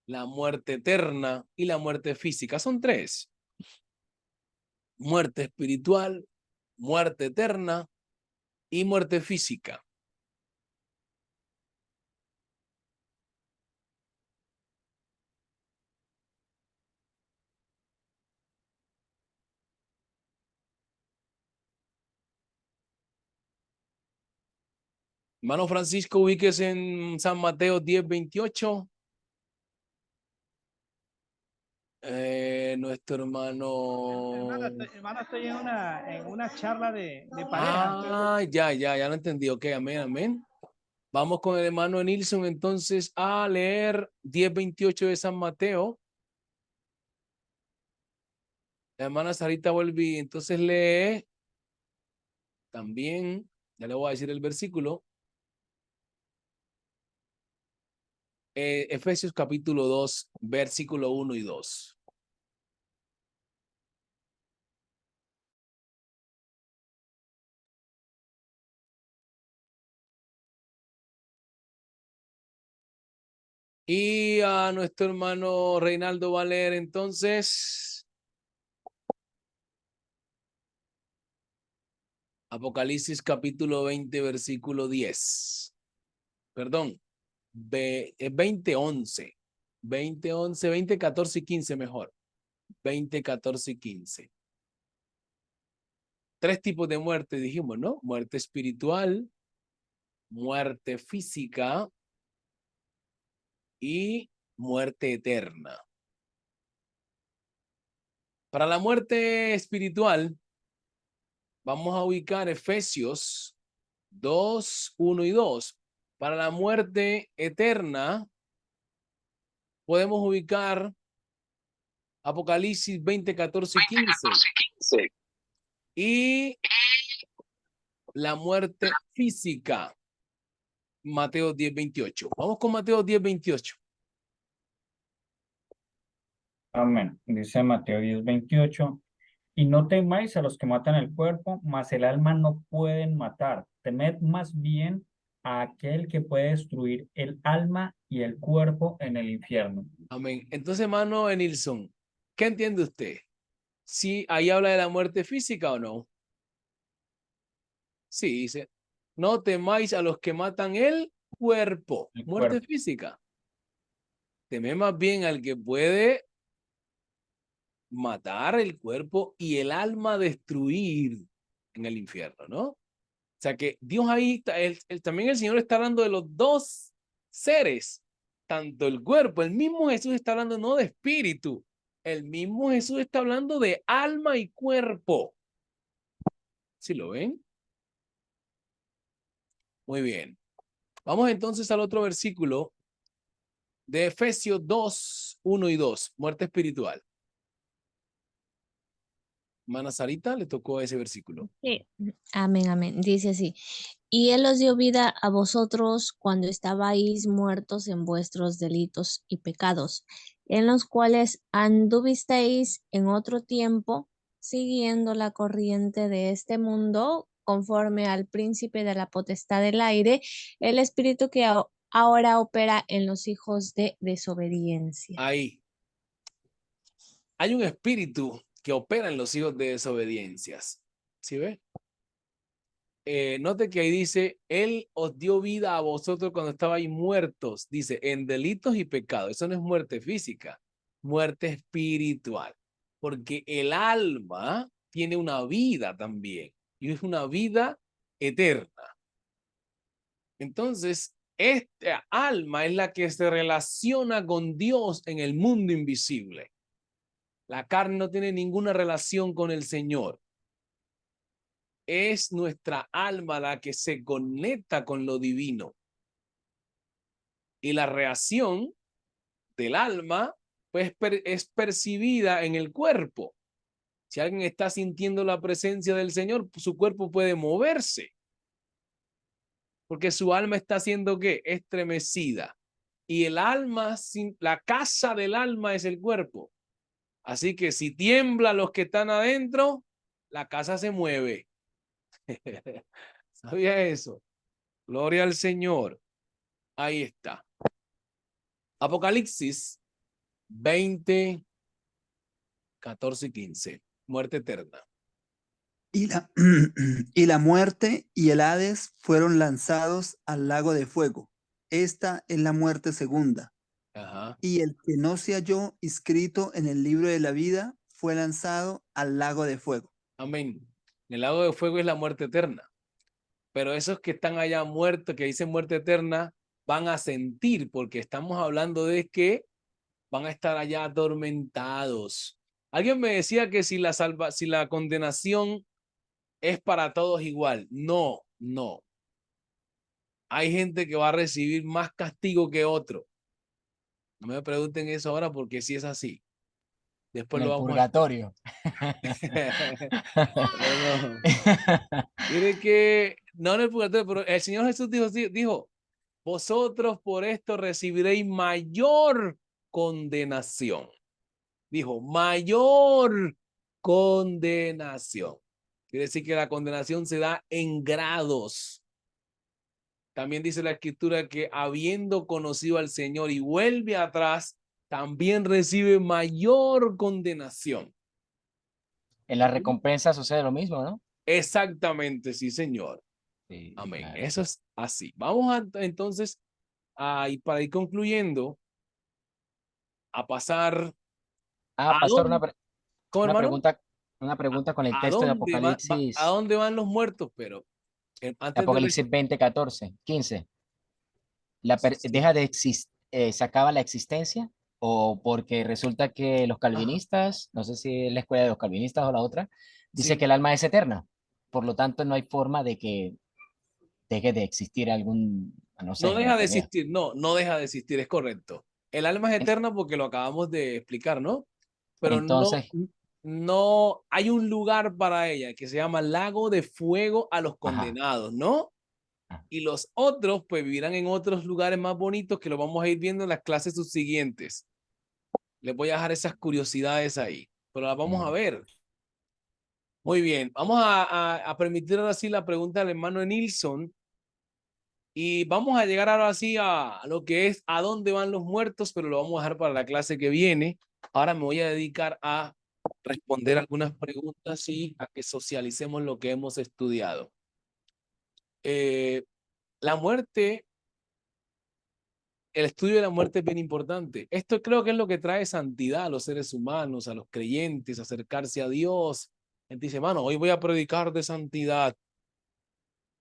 la muerte eterna y la muerte física. Son 3. Muerte espiritual, muerte eterna y muerte física. Hermano Francisco, ubíquese en San Mateo 10:28. Nuestro hermano... Hermano, estoy en una charla de pareja. Ya lo entendí. Ok, amén, amén. Vamos con el hermano Nilson entonces a leer 10:28 de San Mateo. La hermana Sarita Volví, entonces lee también, ya le voy a decir el versículo. Efesios capítulo 2, versículo 1 y 2. Y a nuestro hermano Reinaldo va a leer entonces Apocalipsis capítulo 20, versículo 10. Perdón, 20:11. 20:11, 20, 14 y 15 mejor. 20, 14 y 15. 3 tipos de muerte dijimos, ¿no? Muerte espiritual, muerte física y muerte eterna. Para la muerte espiritual, vamos a ubicar Efesios 2, 1 y 2. Para la muerte eterna, podemos ubicar Apocalipsis 20, 14 y 15. Y la muerte física, Mateo 10, 28. Vamos con Mateo 10, 28. Amén. Dice Mateo 10:28. Y no temáis a los que matan el cuerpo, mas el alma no pueden matar. Temed más bien a aquel que puede destruir el alma y el cuerpo en el infierno. Amén. Entonces, hermano Nilson, ¿qué entiende usted? ¿Sí ahí habla de la muerte física o no? Sí, dice, no temáis a los que matan el cuerpo. Muerte física. Temed más bien al que puede matar el cuerpo y el alma destruir en el infierno, ¿no? O sea que Dios ahí, también el Señor está hablando de los dos seres, tanto el cuerpo, el mismo Jesús está hablando no de espíritu, el mismo Jesús está hablando de alma y cuerpo. ¿Sí lo ven? Muy bien. Vamos entonces al otro versículo de Efesios 2, 1 y 2, muerte espiritual. Hermana Sarita, le tocó ese versículo. Sí. Amén, amén. Dice así. Y Él os dio vida a vosotros cuando estabais muertos en vuestros delitos y pecados, en los cuales anduvisteis en otro tiempo, siguiendo la corriente de este mundo, conforme al príncipe de la potestad del aire, el espíritu que ahora opera en los hijos de desobediencia. Ahí. Hay un espíritu que opera en los hijos de desobediencias. ¿Sí ve? Note que ahí dice, Él os dio vida a vosotros cuando estabais muertos. Dice, en delitos y pecados. Eso no es muerte física, muerte espiritual. Porque el alma tiene una vida también. Y es una vida eterna. Entonces, esta alma es la que se relaciona con Dios en el mundo invisible. La carne no tiene ninguna relación con el Señor. Es nuestra alma la que se conecta con lo divino. Y la reacción del alma pues, es percibida en el cuerpo. Si alguien está sintiendo la presencia del Señor, su cuerpo puede moverse. Porque su alma está siendo ¿qué? Estremecida. Y el alma, la casa del alma es el cuerpo. Así que si tiembla los que están adentro, la casa se mueve. ¿Sabía eso? Gloria al Señor. Ahí está. Apocalipsis 20, 14 y 15. Muerte eterna. Y la muerte y el Hades fueron lanzados al lago de fuego. Esta es la muerte segunda. Ajá. Y el que no se halló inscrito en el libro de la vida fue lanzado al lago de fuego. Amén. El lago de fuego es la muerte eterna. Pero esos que están allá muertos, que dicen muerte eterna, van a sentir, porque estamos hablando de que van a estar allá atormentados. Alguien me decía que si la condenación es para todos igual. No, no. Hay gente que va a recibir más castigo que otro. No me pregunten eso ahora porque si es así. Después En lo el vamos purgatorio. No. Mire que, no en el purgatorio, pero el Señor Jesús dijo, vosotros por esto recibiréis mayor condenación. Dijo, mayor condenación. Quiere decir que la condenación se da en grados. También dice la Escritura que habiendo conocido al Señor y vuelve atrás, también recibe mayor condenación. En la recompensa sucede lo mismo, ¿no? Exactamente, sí, Señor. Sí, Amén. claro. Eso es así. Vamos entonces, y para ir concluyendo, a pasar. Pastor, ¿Cómo, hermano? una pregunta con el texto de Apocalipsis. ¿A dónde van los muertos? Pero antes Apocalipsis 20, 14, 15. ¿Deja de existir, se acaba la existencia? ¿O porque resulta que los calvinistas, no sé si es la escuela de los calvinistas o la otra, dice que el alma es eterna? Por lo tanto, no hay forma de que deje de existir algún, no sé. No deja de existir, no deja de existir, es correcto. El alma es eterna porque lo acabamos de explicar, ¿no? Pero entonces, no hay un lugar para ella que se llama lago de fuego a los condenados, ¿no? Y los otros pues vivirán en otros lugares más bonitos que lo vamos a ir viendo en las clases subsiguientes. Les voy a dejar esas curiosidades ahí, pero las vamos a ver. Muy bien, vamos a permitir ahora sí la pregunta del hermano Nilsson. Y vamos a llegar ahora sí a lo que es a dónde van los muertos, pero lo vamos a dejar para la clase que viene. Ahora me voy a dedicar a responder algunas preguntas y a que socialicemos lo que hemos estudiado. La muerte, el estudio de la muerte es bien importante. Esto creo que es lo que trae santidad a los seres humanos, a los creyentes, acercarse a Dios. Él dice, mano, hoy voy a predicar de santidad.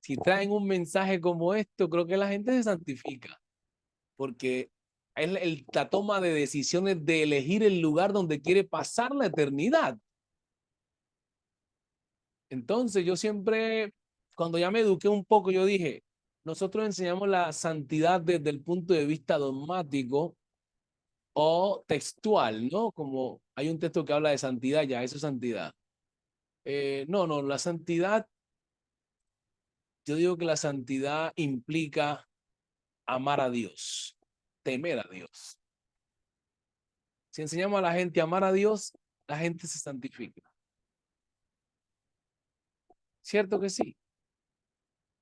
Si traen un mensaje como esto, creo que la gente se santifica. Porque es la toma de decisiones de elegir el lugar donde quiere pasar la eternidad. Entonces yo siempre, cuando ya me eduqué un poco, yo dije, nosotros enseñamos la santidad desde el punto de vista dogmático o textual, ¿no? Como hay un texto que habla de santidad, ya eso es santidad. No, la santidad, yo digo que la santidad implica amar a Dios, temer a Dios. Si enseñamos a la gente a amar a Dios, la gente se santifica. ¿Cierto que sí?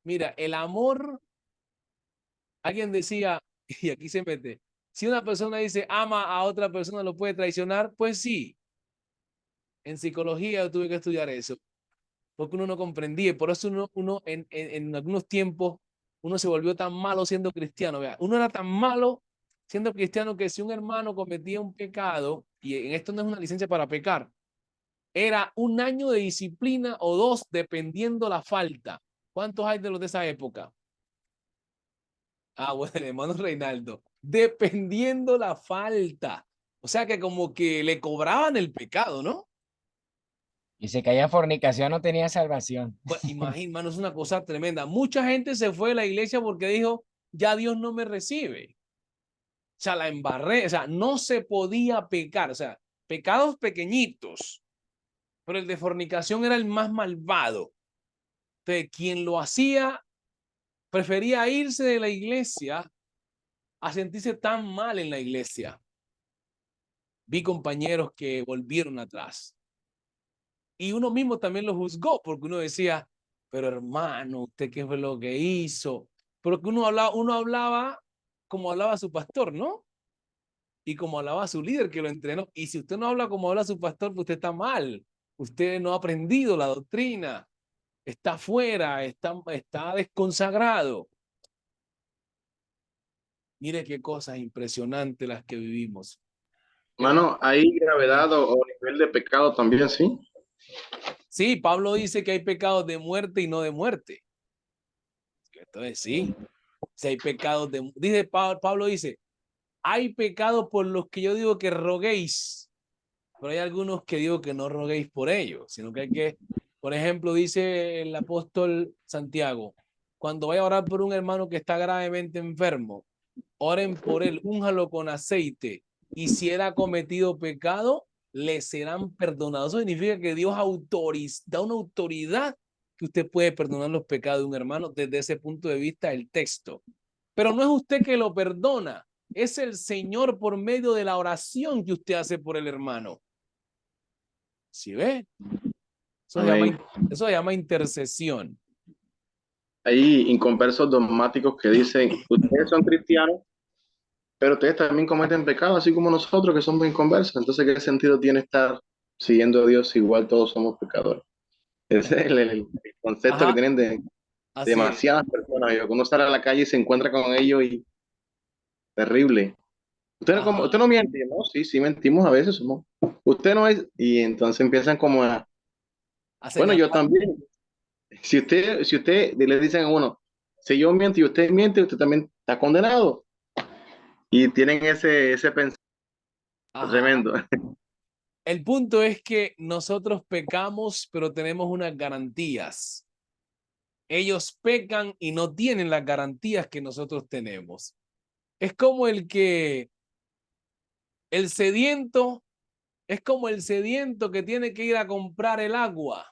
Mira, el amor, alguien decía, y aquí se mete, si una persona dice ama a otra persona, ¿lo puede traicionar? Pues sí. En psicología yo tuve que estudiar eso, porque uno no comprendía, y por eso uno en algunos tiempos, uno se volvió tan malo siendo cristiano. Vea, uno era tan malo siendo cristiano que si un hermano cometía un pecado, y en esto no es una licencia para pecar, era 1 año de disciplina o 2, dependiendo la falta. ¿Cuántos hay de los de esa época? Bueno, hermano Reinaldo, dependiendo la falta. O sea que como que le cobraban el pecado, ¿no? Y si caía en fornicación no tenía salvación. Pues imagínate, hermano, es una cosa tremenda. Mucha gente se fue de la iglesia porque dijo, ya Dios no me recibe. O sea, la embarré, o sea, no se podía pecar, o sea, pecados pequeñitos, pero el de fornicación era el más malvado. Entonces, quien lo hacía prefería irse de la iglesia a sentirse tan mal en la iglesia. Vi compañeros que volvieron atrás. Y uno mismo también lo juzgó, porque uno decía, pero hermano, ¿usted qué fue lo que hizo? Porque uno hablaba como hablaba su pastor, ¿no? Y como hablaba su líder que lo entrenó. Y si usted no habla como habla su pastor, pues usted está mal. Usted no ha aprendido la doctrina. Está fuera, está desconsagrado. Mire qué cosas impresionantes las que vivimos. Mano, ¿hay gravedad o nivel de pecado también, sí? Sí, Pablo dice que hay pecados de muerte y no de muerte. Entonces sí, si hay pecados dice Pablo dice, hay pecados por los que yo digo que roguéis, pero hay algunos que digo que no roguéis por ellos, sino que hay que, por ejemplo, dice el apóstol Santiago, cuando vaya a orar por un hermano que está gravemente enfermo, oren por él, únjalo con aceite, y si él ha cometido pecado, le serán perdonados. Eso significa que Dios da una autoridad que usted puede perdonar los pecados de un hermano desde ese punto de vista del texto. Pero no es usted que lo perdona, es el Señor por medio de la oración que usted hace por el hermano. ¿Sí ve? Eso se llama intercesión. Hay inconversos dogmáticos que dicen, ustedes son cristianos, pero ustedes también cometen pecado, así como nosotros que somos inconversos. Entonces, ¿qué sentido tiene estar siguiendo a Dios si igual todos somos pecadores? Ese es el concepto que tienen de demasiadas personas. Uno sale a la calle y se encuentra con ellos y terrible. Usted no miente, ¿no? Sí, mentimos a veces. Usted no es, y entonces empiezan como a bueno, yo también. Si usted le dicen a uno, si yo miento y usted miente, usted también está condenado. Y tienen ese pensamiento tremendo. El punto es que nosotros pecamos, pero tenemos unas garantías. Ellos pecan y no tienen las garantías que nosotros tenemos. Es como el sediento que tiene que ir a comprar el agua.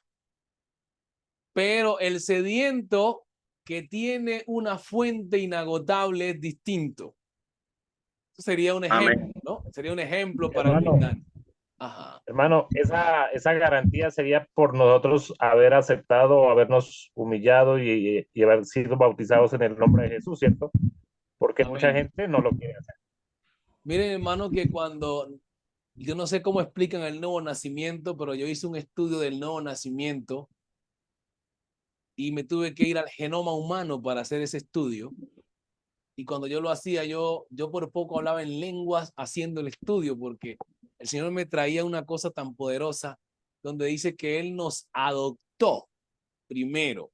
Pero el sediento que tiene una fuente inagotable es distinto. Eso sería un ejemplo, ¿no? Sería un ejemplo para explicar. Hermano, esa garantía sería por nosotros haber aceptado, habernos humillado y haber sido bautizados en el nombre de Jesús, ¿cierto? Porque mucha gente no lo quiere hacer. Miren, hermano, que yo no sé cómo explican el nuevo nacimiento, pero yo hice un estudio del nuevo nacimiento y me tuve que ir al genoma humano para hacer ese estudio. Y cuando yo lo hacía, yo por poco hablaba en lenguas haciendo el estudio, porque el Señor me traía una cosa tan poderosa donde dice que Él nos adoptó primero.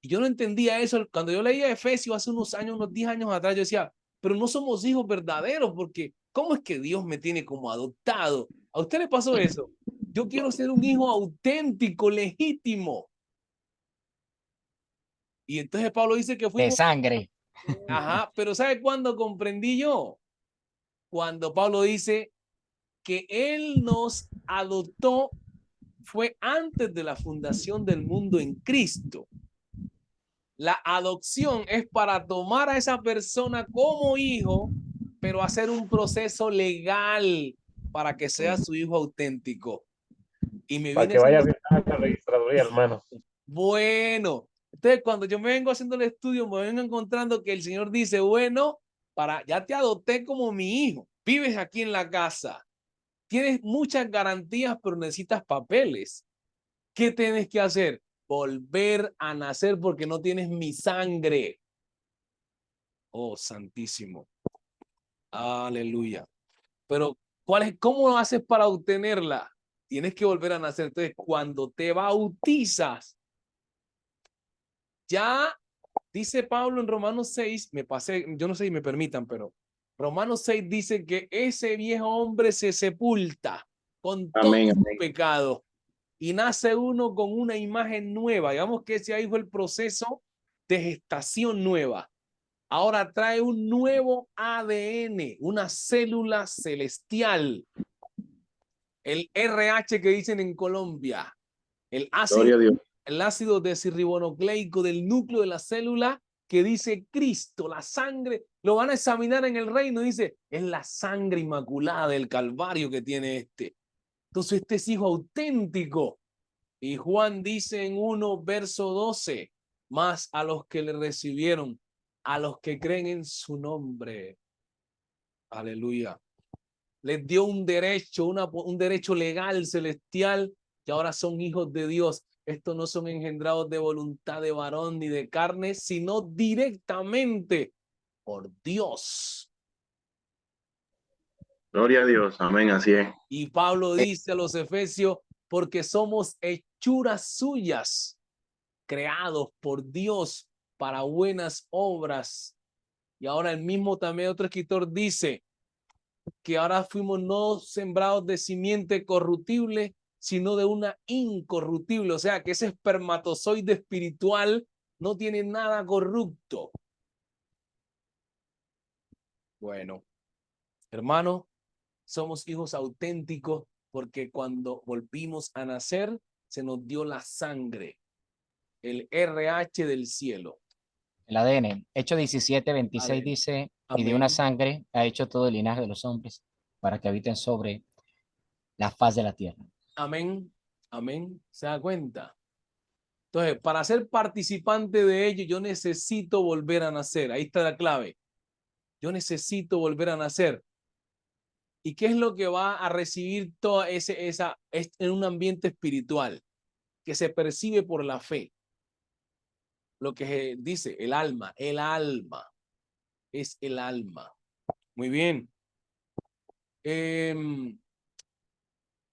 Y yo no entendía eso. Cuando yo leía Efesios hace unos 10 años atrás, yo decía, pero no somos hijos verdaderos, porque ¿cómo es que Dios me tiene como adoptado? ¿A usted le pasó eso? Yo quiero ser un hijo auténtico, legítimo. Y entonces Pablo dice que fuimos... De sangre. Ajá, pero ¿sabe cuándo comprendí yo? Cuando Pablo dice que Él nos adoptó fue antes de la fundación del mundo en Cristo. La adopción es para tomar a esa persona como hijo, pero hacer un proceso legal para que sea su hijo auténtico. Y me para que vaya a la registraduría, hermano. Bueno, entonces cuando yo me vengo haciendo el estudio, me vengo encontrando que el Señor dice, bueno, ya te adopté como mi hijo, vives aquí en la casa, tienes muchas garantías, pero necesitas papeles. ¿Qué tienes que hacer? Volver a nacer porque no tienes mi sangre. Oh, santísimo. Aleluya. Pero, ¿cómo lo haces para obtenerla? Tienes que volver a nacer. Entonces, cuando te bautizas, ya dice Pablo en Romanos 6, me pasé, yo no sé si me permitan, pero Romanos 6 dice que ese viejo hombre se sepulta con todo su pecado y nace uno con una imagen nueva. Digamos que ese ahí fue el proceso de gestación nueva. Ahora trae un nuevo ADN, una célula celestial. El RH que dicen en Colombia, el ácido desoxirribonucleico del núcleo de la célula que dice Cristo, la sangre, lo van a examinar en el reino, dice, es la sangre inmaculada del Calvario que tiene este. Entonces este es hijo auténtico. Y Juan dice en 1 verso 12, más a los que le recibieron, a los que creen en su nombre. Aleluya. Les dio un derecho, un derecho legal celestial, que ahora son hijos de Dios. Estos no son engendrados de voluntad de varón ni de carne, sino directamente por Dios. Gloria a Dios, amén, así es. Y Pablo dice a los Efesios, porque somos hechuras suyas, creados por Dios para buenas obras. Y ahora el mismo también otro escritor dice que ahora fuimos no sembrados de simiente corruptible, sino de una incorruptible. O sea, que ese espermatozoide espiritual no tiene nada corrupto. Bueno, hermano, somos hijos auténticos porque cuando volvimos a nacer, se nos dio la sangre, el RH del cielo. El ADN. Hechos 17:26 ADN. dice, y Amén. de una sangre ha hecho todo el linaje de los hombres para que habiten sobre la faz de la tierra. Amén. Amén. ¿Se da cuenta? Entonces, para ser participante de ello, yo necesito volver a nacer. Ahí está la clave. Yo necesito volver a nacer. ¿Y qué es lo que va a recibir toda en un ambiente espiritual que se percibe por la fe? Lo que dice el alma es el alma. Muy bien. El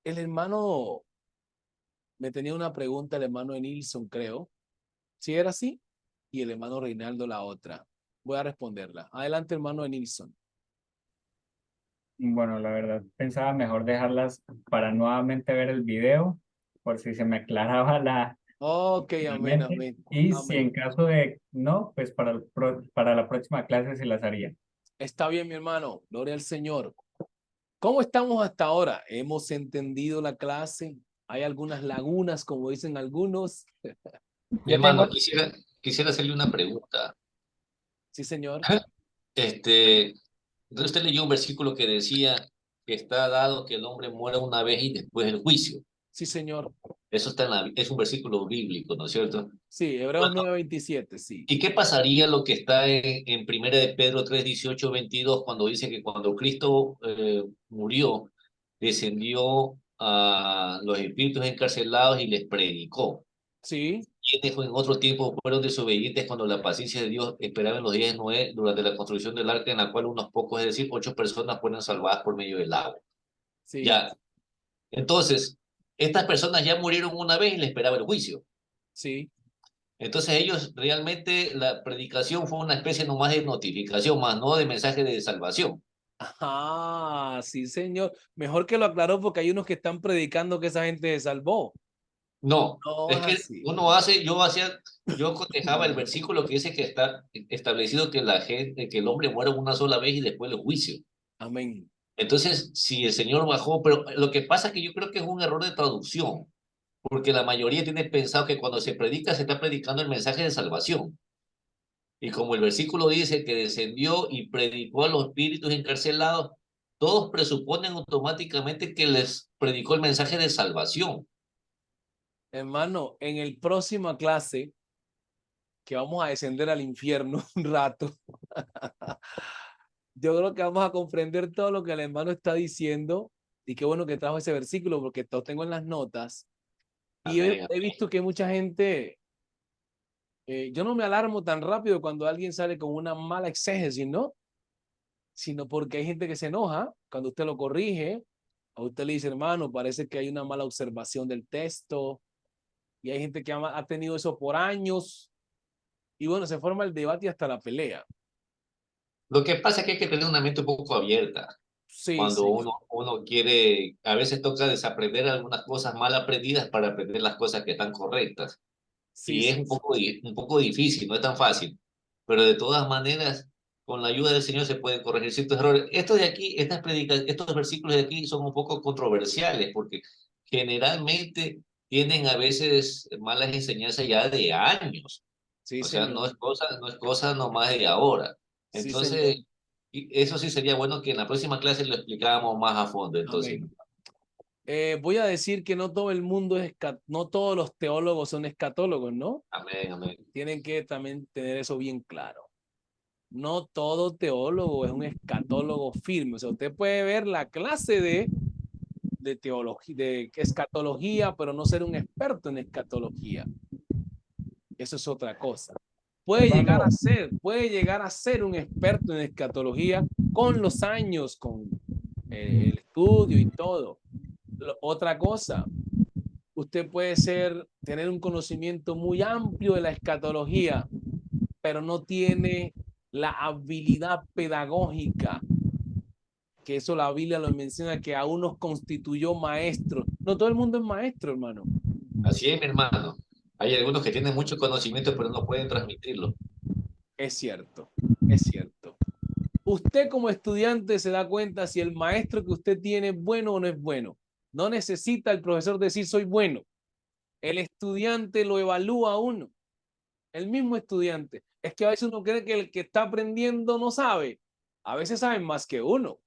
hermano me tenía una pregunta, el hermano Nilsson, creo. Si era así, y el hermano Reinaldo la otra. Voy a responderla. Adelante, hermano Nilsson. Bueno, la verdad, pensaba mejor dejarlas para nuevamente ver el video, por si se me aclaraba la Amén, mente. amén. Y Amén. si en caso de no, pues para la próxima clase sí las haría. Está bien, mi hermano. Gloria al Señor. ¿Cómo estamos hasta ahora? ¿Hemos entendido la clase? ¿Hay algunas lagunas, como dicen algunos? Mi hermano, quisiera hacerle una pregunta. Sí, señor. Usted leyó un versículo que decía que está dado que el hombre muera una vez y después el juicio. Sí, señor. Eso está es un versículo bíblico, ¿no es cierto? Sí, Hebreos 9:27, sí. ¿Y qué pasaría lo que está en 1 de Pedro 3:18, 22, cuando dice que cuando Cristo murió, descendió a los espíritus encarcelados y les predicó? Sí. Quienes en otro tiempo fueron desobedientes cuando la paciencia de Dios esperaba en los días de Noé durante la construcción del arca, en la cual unos pocos, es decir, 8 personas fueron salvadas por medio del agua. Sí. Ya. Entonces, estas personas ya murieron una vez y les esperaba el juicio. Sí. Entonces ellos realmente, la predicación fue una especie nomás de notificación, más no de mensaje de salvación. Ah, sí, señor. Mejor que lo aclaró porque hay unos que están predicando que esa gente se salvó. No, No es es que así. yo cotejaba el versículo que dice que está establecido que que el hombre muere una sola vez y después el juicio. Amén. Entonces, si el Señor bajó, pero lo que pasa es que yo creo que es un error de traducción, porque la mayoría tiene pensado que cuando se predica, se está predicando el mensaje de salvación. Y como el versículo dice que descendió y predicó a los espíritus encarcelados, todos presuponen automáticamente que les predicó el mensaje de salvación. Hermano, en el próxima clase, que vamos a descender al infierno un rato, yo creo que vamos a comprender todo lo que el hermano está diciendo. Y qué bueno que trajo ese versículo porque lo tengo en las notas. Y he visto que mucha gente, yo no me alarmo tan rápido cuando alguien sale con una mala exégesis, ¿no? Sino porque hay gente que se enoja cuando usted lo corrige. A usted le dice, hermano, parece que hay una mala observación del texto. Y hay gente que ha tenido eso por años. Y bueno, se forma el debate y hasta la pelea. Lo que pasa es que hay que tener una mente un poco abierta. Sí, Cuando sí. uno quiere, a veces toca desaprender algunas cosas mal aprendidas para aprender las cosas que están correctas. Sí, Y es un poco difícil, no es tan fácil. Pero de todas maneras, con la ayuda del Señor se pueden corregir ciertos errores. Estos de aquí, estos versículos de aquí son un poco controversiales porque generalmente tienen a veces malas enseñanzas ya de años. Sí, O sea, señor. no es cosa nomás de ahora. Sí, señor. Entonces, eso sí sería bueno que en la próxima clase lo explicáramos más a fondo. Entonces, Amén. Voy a decir que no todo el mundo no todos los teólogos son escatólogos, ¿no? amén, amén. Tienen que también tener eso bien claro. No todo teólogo es un escatólogo firme. O sea, usted puede ver la clase de teología, de escatología, pero no ser un experto en escatología. Eso es otra cosa. Puede llegar a ser un experto en escatología con los años, con el estudio y todo. Otra cosa, usted puede tener un conocimiento muy amplio de la escatología, pero no tiene la habilidad pedagógica, que eso la Biblia lo menciona, que aún nos constituyó maestros. No todo el mundo es maestro, hermano. Así es, mi hermano. Hay algunos que tienen mucho conocimiento, pero no pueden transmitirlo. Es cierto, es cierto. Usted como estudiante se da cuenta si el maestro que usted tiene es bueno o no es bueno. No necesita el profesor decir soy bueno. El estudiante lo evalúa a uno. El mismo estudiante. Es que a veces uno cree que el que está aprendiendo no sabe. A veces saben más que uno.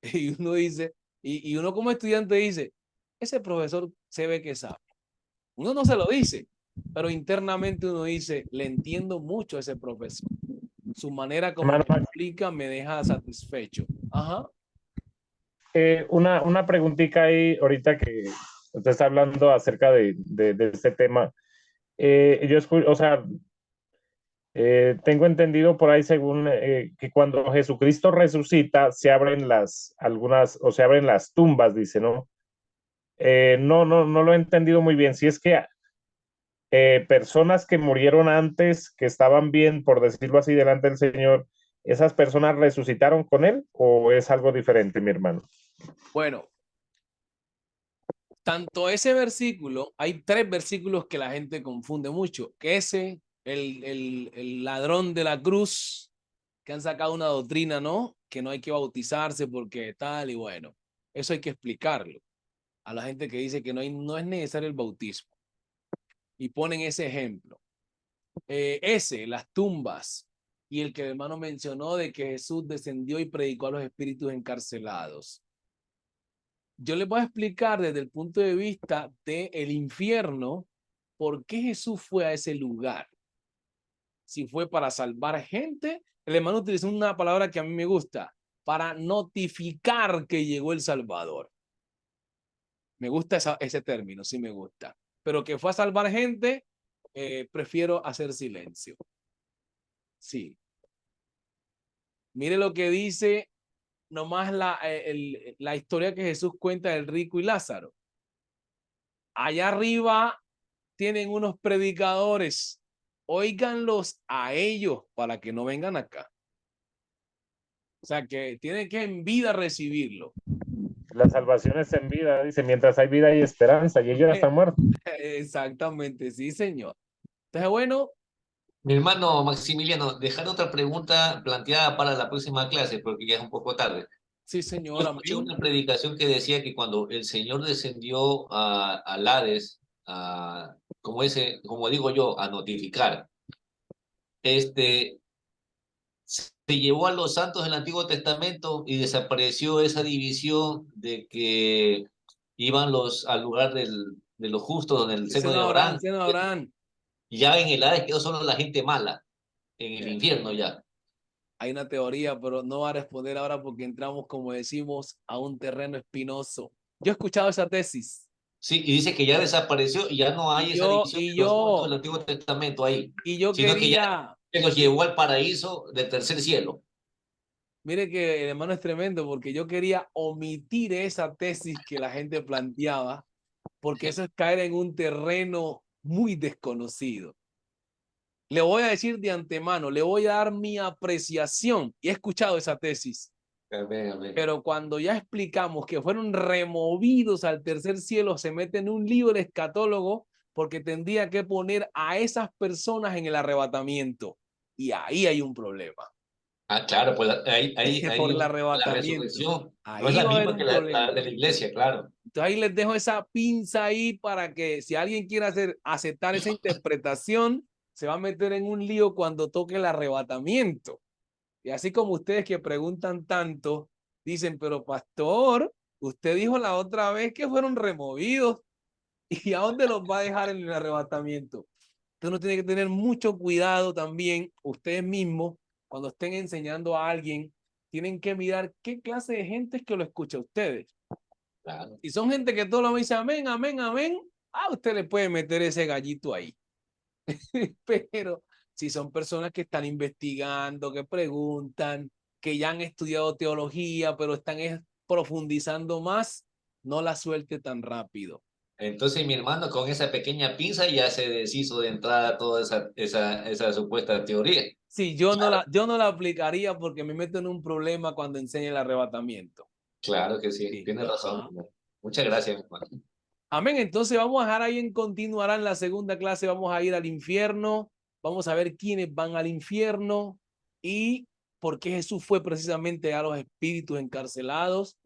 Y uno dice, y uno como estudiante dice, ese profesor se ve que sabe. Uno no se lo dice, pero internamente uno dice, le entiendo mucho a ese profesor. Su manera como me explica me deja satisfecho. Ajá. Una preguntita ahí, ahorita que usted está hablando acerca de este tema. O sea, tengo entendido por ahí según que cuando Jesucristo resucita se abren se abren las tumbas, dice, ¿no? No lo he entendido muy bien. Si es que personas que murieron antes, que estaban bien, por decirlo así, delante del Señor, ¿esas personas resucitaron con él o es algo diferente, mi hermano? Bueno, tanto ese versículo, hay 3 versículos que la gente confunde mucho, que ese, el ladrón de la cruz, que han sacado una doctrina, ¿no? Que no hay que bautizarse porque tal y bueno, eso hay que explicarlo a la gente que dice que no es necesario el bautismo. Y ponen ese ejemplo. Las tumbas, y el que el hermano mencionó de que Jesús descendió y predicó a los espíritus encarcelados. Yo les voy a explicar desde el punto de vista del infierno por qué Jesús fue a ese lugar. Si fue para salvar gente, el hermano utilizó una palabra que a mí me gusta, para notificar que llegó el Salvador. Me gusta ese término, sí me gusta. Pero que fue a salvar gente, prefiero hacer silencio. Sí. Mire lo que dice nomás la historia que Jesús cuenta del rico y Lázaro. Allá arriba tienen unos predicadores. Óiganlos a ellos para que no vengan acá. O sea, que tienen que en vida recibirlo. La salvación es en vida, dice, mientras hay vida hay esperanza, y ellos ya están muertos. Exactamente, sí, señor. Entonces, bueno. Mi hermano Maximiliano, dejar otra pregunta planteada para la próxima clase, porque ya es un poco tarde. Sí, señor. Yo escuché una predicación que decía que cuando el Señor descendió al Hades, como digo yo, a notificar, se llevó a los santos del Antiguo Testamento y desapareció esa división de que iban al lugar de los justos, donde el seno de Abraham. Ya en el Hades quedó solo la gente mala, en el infierno ya. Hay una teoría, pero no va a responder ahora porque entramos, como decimos, a un terreno espinoso. Yo he escuchado esa tesis. Sí, y dice que ya desapareció y ya no hay esa división de los justos del Antiguo Testamento ahí. Y yo sino quería... que ya los llevó al paraíso del tercer cielo. Mire que el hermano es tremendo porque yo quería omitir esa tesis que la gente planteaba porque eso es caer en un terreno muy desconocido. Le voy a decir de antemano, le voy a dar mi apreciación y he escuchado esa tesis. Pero cuando ya explicamos que fueron removidos al tercer cielo, se mete en un lío el escatólogo porque tendría que poner a esas personas en el arrebatamiento. Y ahí hay un problema. Ah, claro, pues ahí por el la arrebatamiento. resurrección Ahí no es la va a haber misma un que problema. la de la iglesia, claro. Entonces ahí les dejo esa pinza ahí para que si alguien quiere aceptar esa interpretación, se va a meter en un lío cuando toque el arrebatamiento. Y así como ustedes que preguntan tanto, dicen, pero pastor, usted dijo la otra vez que fueron removidos. ¿Y a dónde los va a dejar en el arrebatamiento? Entonces uno tiene que tener mucho cuidado también, ustedes mismos, cuando estén enseñando a alguien, tienen que mirar qué clase de gente es que lo escucha a ustedes. Claro. Si son gente que todo lo dice amén, amén, amén, usted le puede meter ese gallito ahí. Pero si son personas que están investigando, que preguntan, que ya han estudiado teología, pero están profundizando más, no la suelte tan rápido. Entonces mi hermano con esa pequeña pinza ya se deshizo de entrada toda esa supuesta teoría. Sí, yo no la aplicaría porque me meto en un problema cuando enseño el arrebatamiento. Claro que sí, Sí, tienes razón. ajá. Muchas gracias, hermano. Amén. Entonces vamos a dejar ahí en continuará en la segunda clase. Vamos a ir al infierno. Vamos a ver quiénes van al infierno y por qué Jesús fue precisamente a los espíritus encarcelados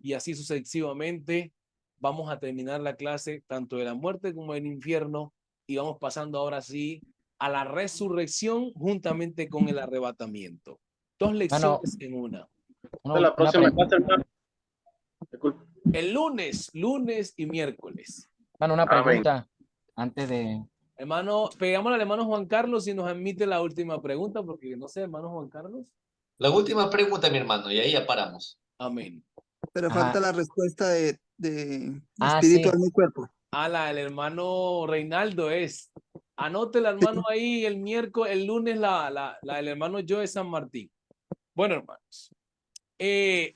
y así sucesivamente. Vamos a terminar la clase tanto de la muerte como del infierno y vamos pasando ahora sí a la resurrección juntamente con el arrebatamiento. Dos lecciones en una. La próxima clase, hermano. El lunes y miércoles. Bueno, una pregunta antes de... Hermano, pegamos al hermano Juan Carlos y nos admite la última pregunta, porque no sé, hermano Juan Carlos. La última pregunta, mi hermano, y ahí ya paramos. Amén. Pero falta la respuesta de Ah, espíritu, sí. alma y cuerpo. El hermano Reinaldo es. Anote el hermano ahí el miércoles, el lunes el hermano Joe San Martín. Bueno, hermanos.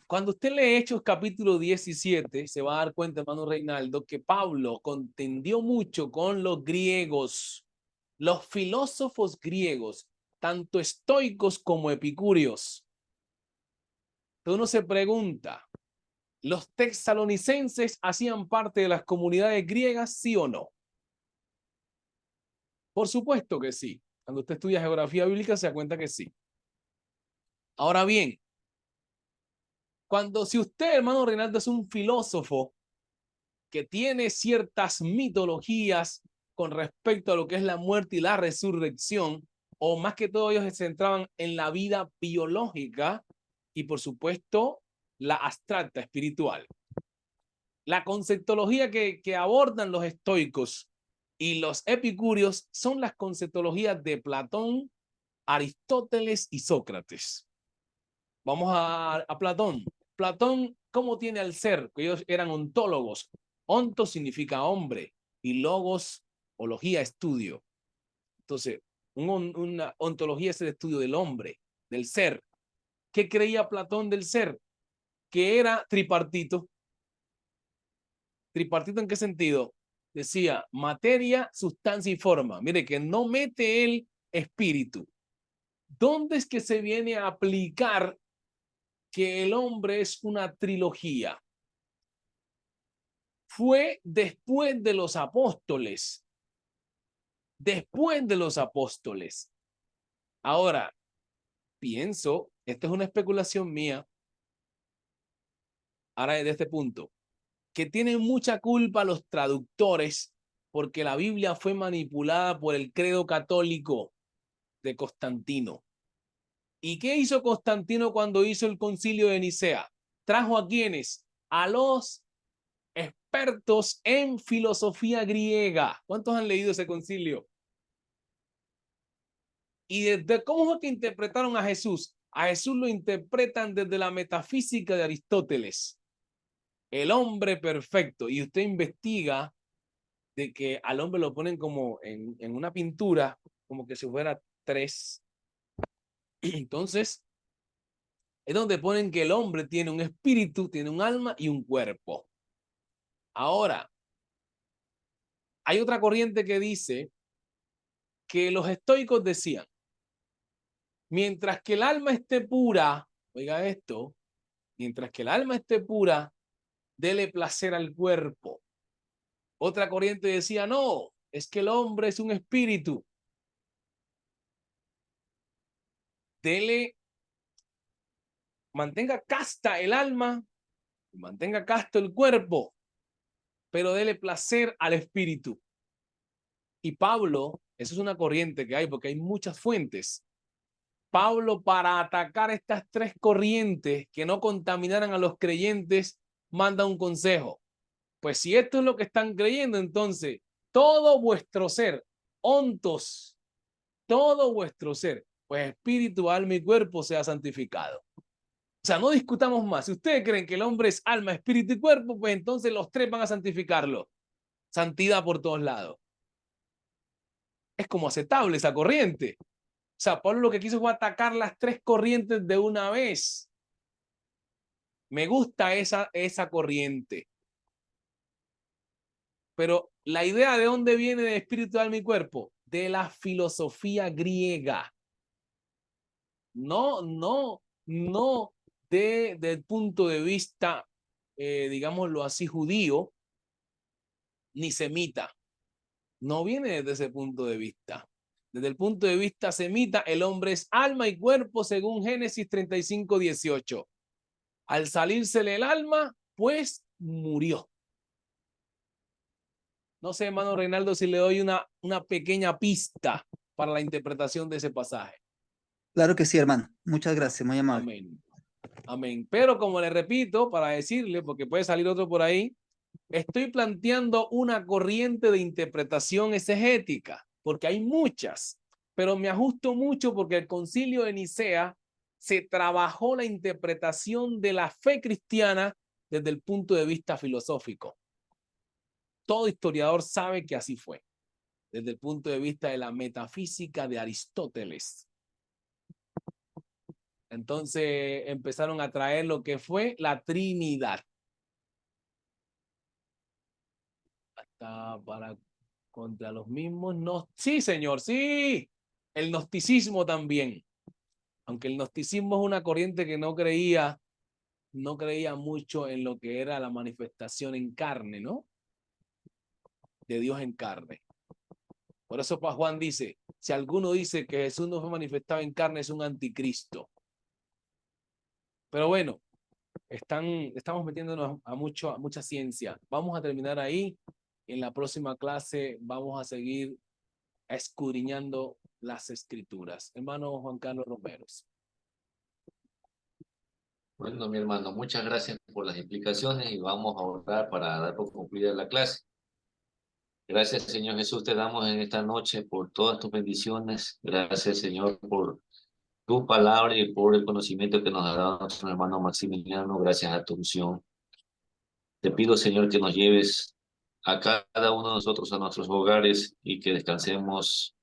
Cuando usted lee Hechos capítulo 17, se va a dar cuenta, hermano Reinaldo, que Pablo contendió mucho con los griegos, los filósofos griegos, tanto estoicos como epicúreos. Entonces uno se pregunta, ¿los tesalonicenses hacían parte de las comunidades griegas, sí o no? Por supuesto que sí. Cuando usted estudia geografía bíblica se da cuenta que sí. Ahora bien, si usted, hermano Reinaldo, es un filósofo que tiene ciertas mitologías con respecto a lo que es la muerte y la resurrección, o más que todo ellos se centraban en la vida biológica y por supuesto la abstracta espiritual. La conceptología que abordan los estoicos y los epicúreos son las conceptologías de Platón, Aristóteles y Sócrates. Vamos a Platón. Platón, ¿cómo tiene al ser? Ellos eran ontólogos. Onto significa hombre y logos, ología, estudio. Entonces, una ontología es el estudio del hombre, del ser. ¿Qué creía Platón del ser? Que era tripartito. ¿Tripartito en qué sentido? Decía materia, sustancia y forma. Mire, que no mete el espíritu. ¿Dónde es que se viene a aplicar que el hombre es una trilogía? Fue después de los apóstoles. Después de los apóstoles. Ahora, pienso, esta es una especulación mía, ahora desde este punto, que tienen mucha culpa los traductores porque la Biblia fue manipulada por el credo católico de Constantino. ¿Y qué hizo Constantino cuando hizo el concilio de Nicea? Trajo a quienes? A los expertos en filosofía griega. ¿Cuántos han leído ese concilio? Y desde cómo fue que interpretaron a Jesús. A Jesús lo interpretan desde la metafísica de Aristóteles. El hombre perfecto. Y usted investiga de que al hombre lo ponen como en una pintura, como que si fuera tres. Entonces, es donde ponen que el hombre tiene un espíritu, tiene un alma y un cuerpo. Ahora, hay otra corriente que dice que los estoicos decían, mientras que el alma esté pura, oiga esto, mientras que el alma esté pura, dele placer al cuerpo. Otra corriente decía, no, es que el hombre es un espíritu. Mantenga casta el alma, mantenga casto el cuerpo, pero dele placer al espíritu. Y Pablo, eso es una corriente que hay porque hay muchas fuentes. Pablo, para atacar estas tres corrientes que no contaminaran a los creyentes, manda un consejo. Pues si esto es lo que están creyendo, entonces todo vuestro ser, ontos, todo vuestro ser, pues espíritu, alma y cuerpo sea santificado. O sea, no discutamos más. Si ustedes creen que el hombre es alma, espíritu y cuerpo, pues entonces los tres van a santificarlo. Santidad por todos lados. Es como aceptable esa corriente. O sea, Pablo lo que quiso fue atacar las tres corrientes de una vez. Me gusta esa corriente. Pero la idea de dónde viene de espíritu, alma y cuerpo, de la filosofía griega. No del punto de vista, digámoslo así, judío, ni semita. No viene desde ese punto de vista. Desde el punto de vista semita, el hombre es alma y cuerpo según Génesis 35:18. Al salírsele el alma, pues murió. No sé, hermano Reinaldo, si le doy una pequeña pista para la interpretación de ese pasaje. Claro que sí, hermano. Muchas gracias, muy amable. Amén. Amén. Pero como le repito, para decirle, porque puede salir otro por ahí, estoy planteando una corriente de interpretación exegética, porque hay muchas, pero me ajusto mucho porque el Concilio de Nicea se trabajó la interpretación de la fe cristiana desde el punto de vista filosófico. Todo historiador sabe que así fue, desde el punto de vista de la metafísica de Aristóteles. Entonces empezaron a traer lo que fue la Trinidad. Hasta para contra los mismos. No, sí, señor, sí. El gnosticismo también. Aunque el gnosticismo es una corriente que no creía mucho en lo que era la manifestación en carne, ¿no? De Dios en carne. Por eso Juan dice, si alguno dice que Jesús no fue manifestado en carne, es un anticristo. Pero bueno, estamos metiéndonos a mucha ciencia. Vamos a terminar ahí. En la próxima clase vamos a seguir escudriñando las escrituras. Hermano Juan Carlos Romeros. Bueno, mi hermano, muchas gracias por las explicaciones y vamos a orar para dar por concluida la clase. Gracias, Señor Jesús, te damos en esta noche por todas tus bendiciones. Gracias, Señor, por tu palabra y por el conocimiento que nos ha dado nuestro hermano Maximiliano. Gracias a tu unción. Te pido, Señor, que nos lleves a cada uno de nosotros a nuestros hogares y que descansemos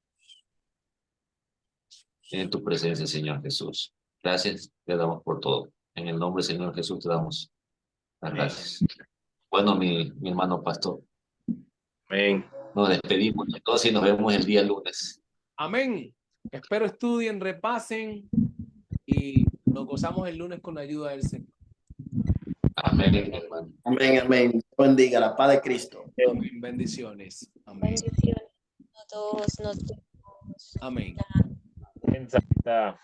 en tu presencia, Señor Jesús. Gracias, te damos por todo. En el nombre del Señor Jesús te damos las gracias. Bueno, mi hermano pastor. Amén. Nos despedimos entonces y nos vemos el día lunes. Amén. Espero estudien, repasen y nos gozamos el lunes con la ayuda del Señor. Amén, hermano. Amén, amén. Bendiga la paz de Cristo. Amén. Bendiciones. Amén. Bendiciones a todos. Nos vemos. Amén. Amén, Santa.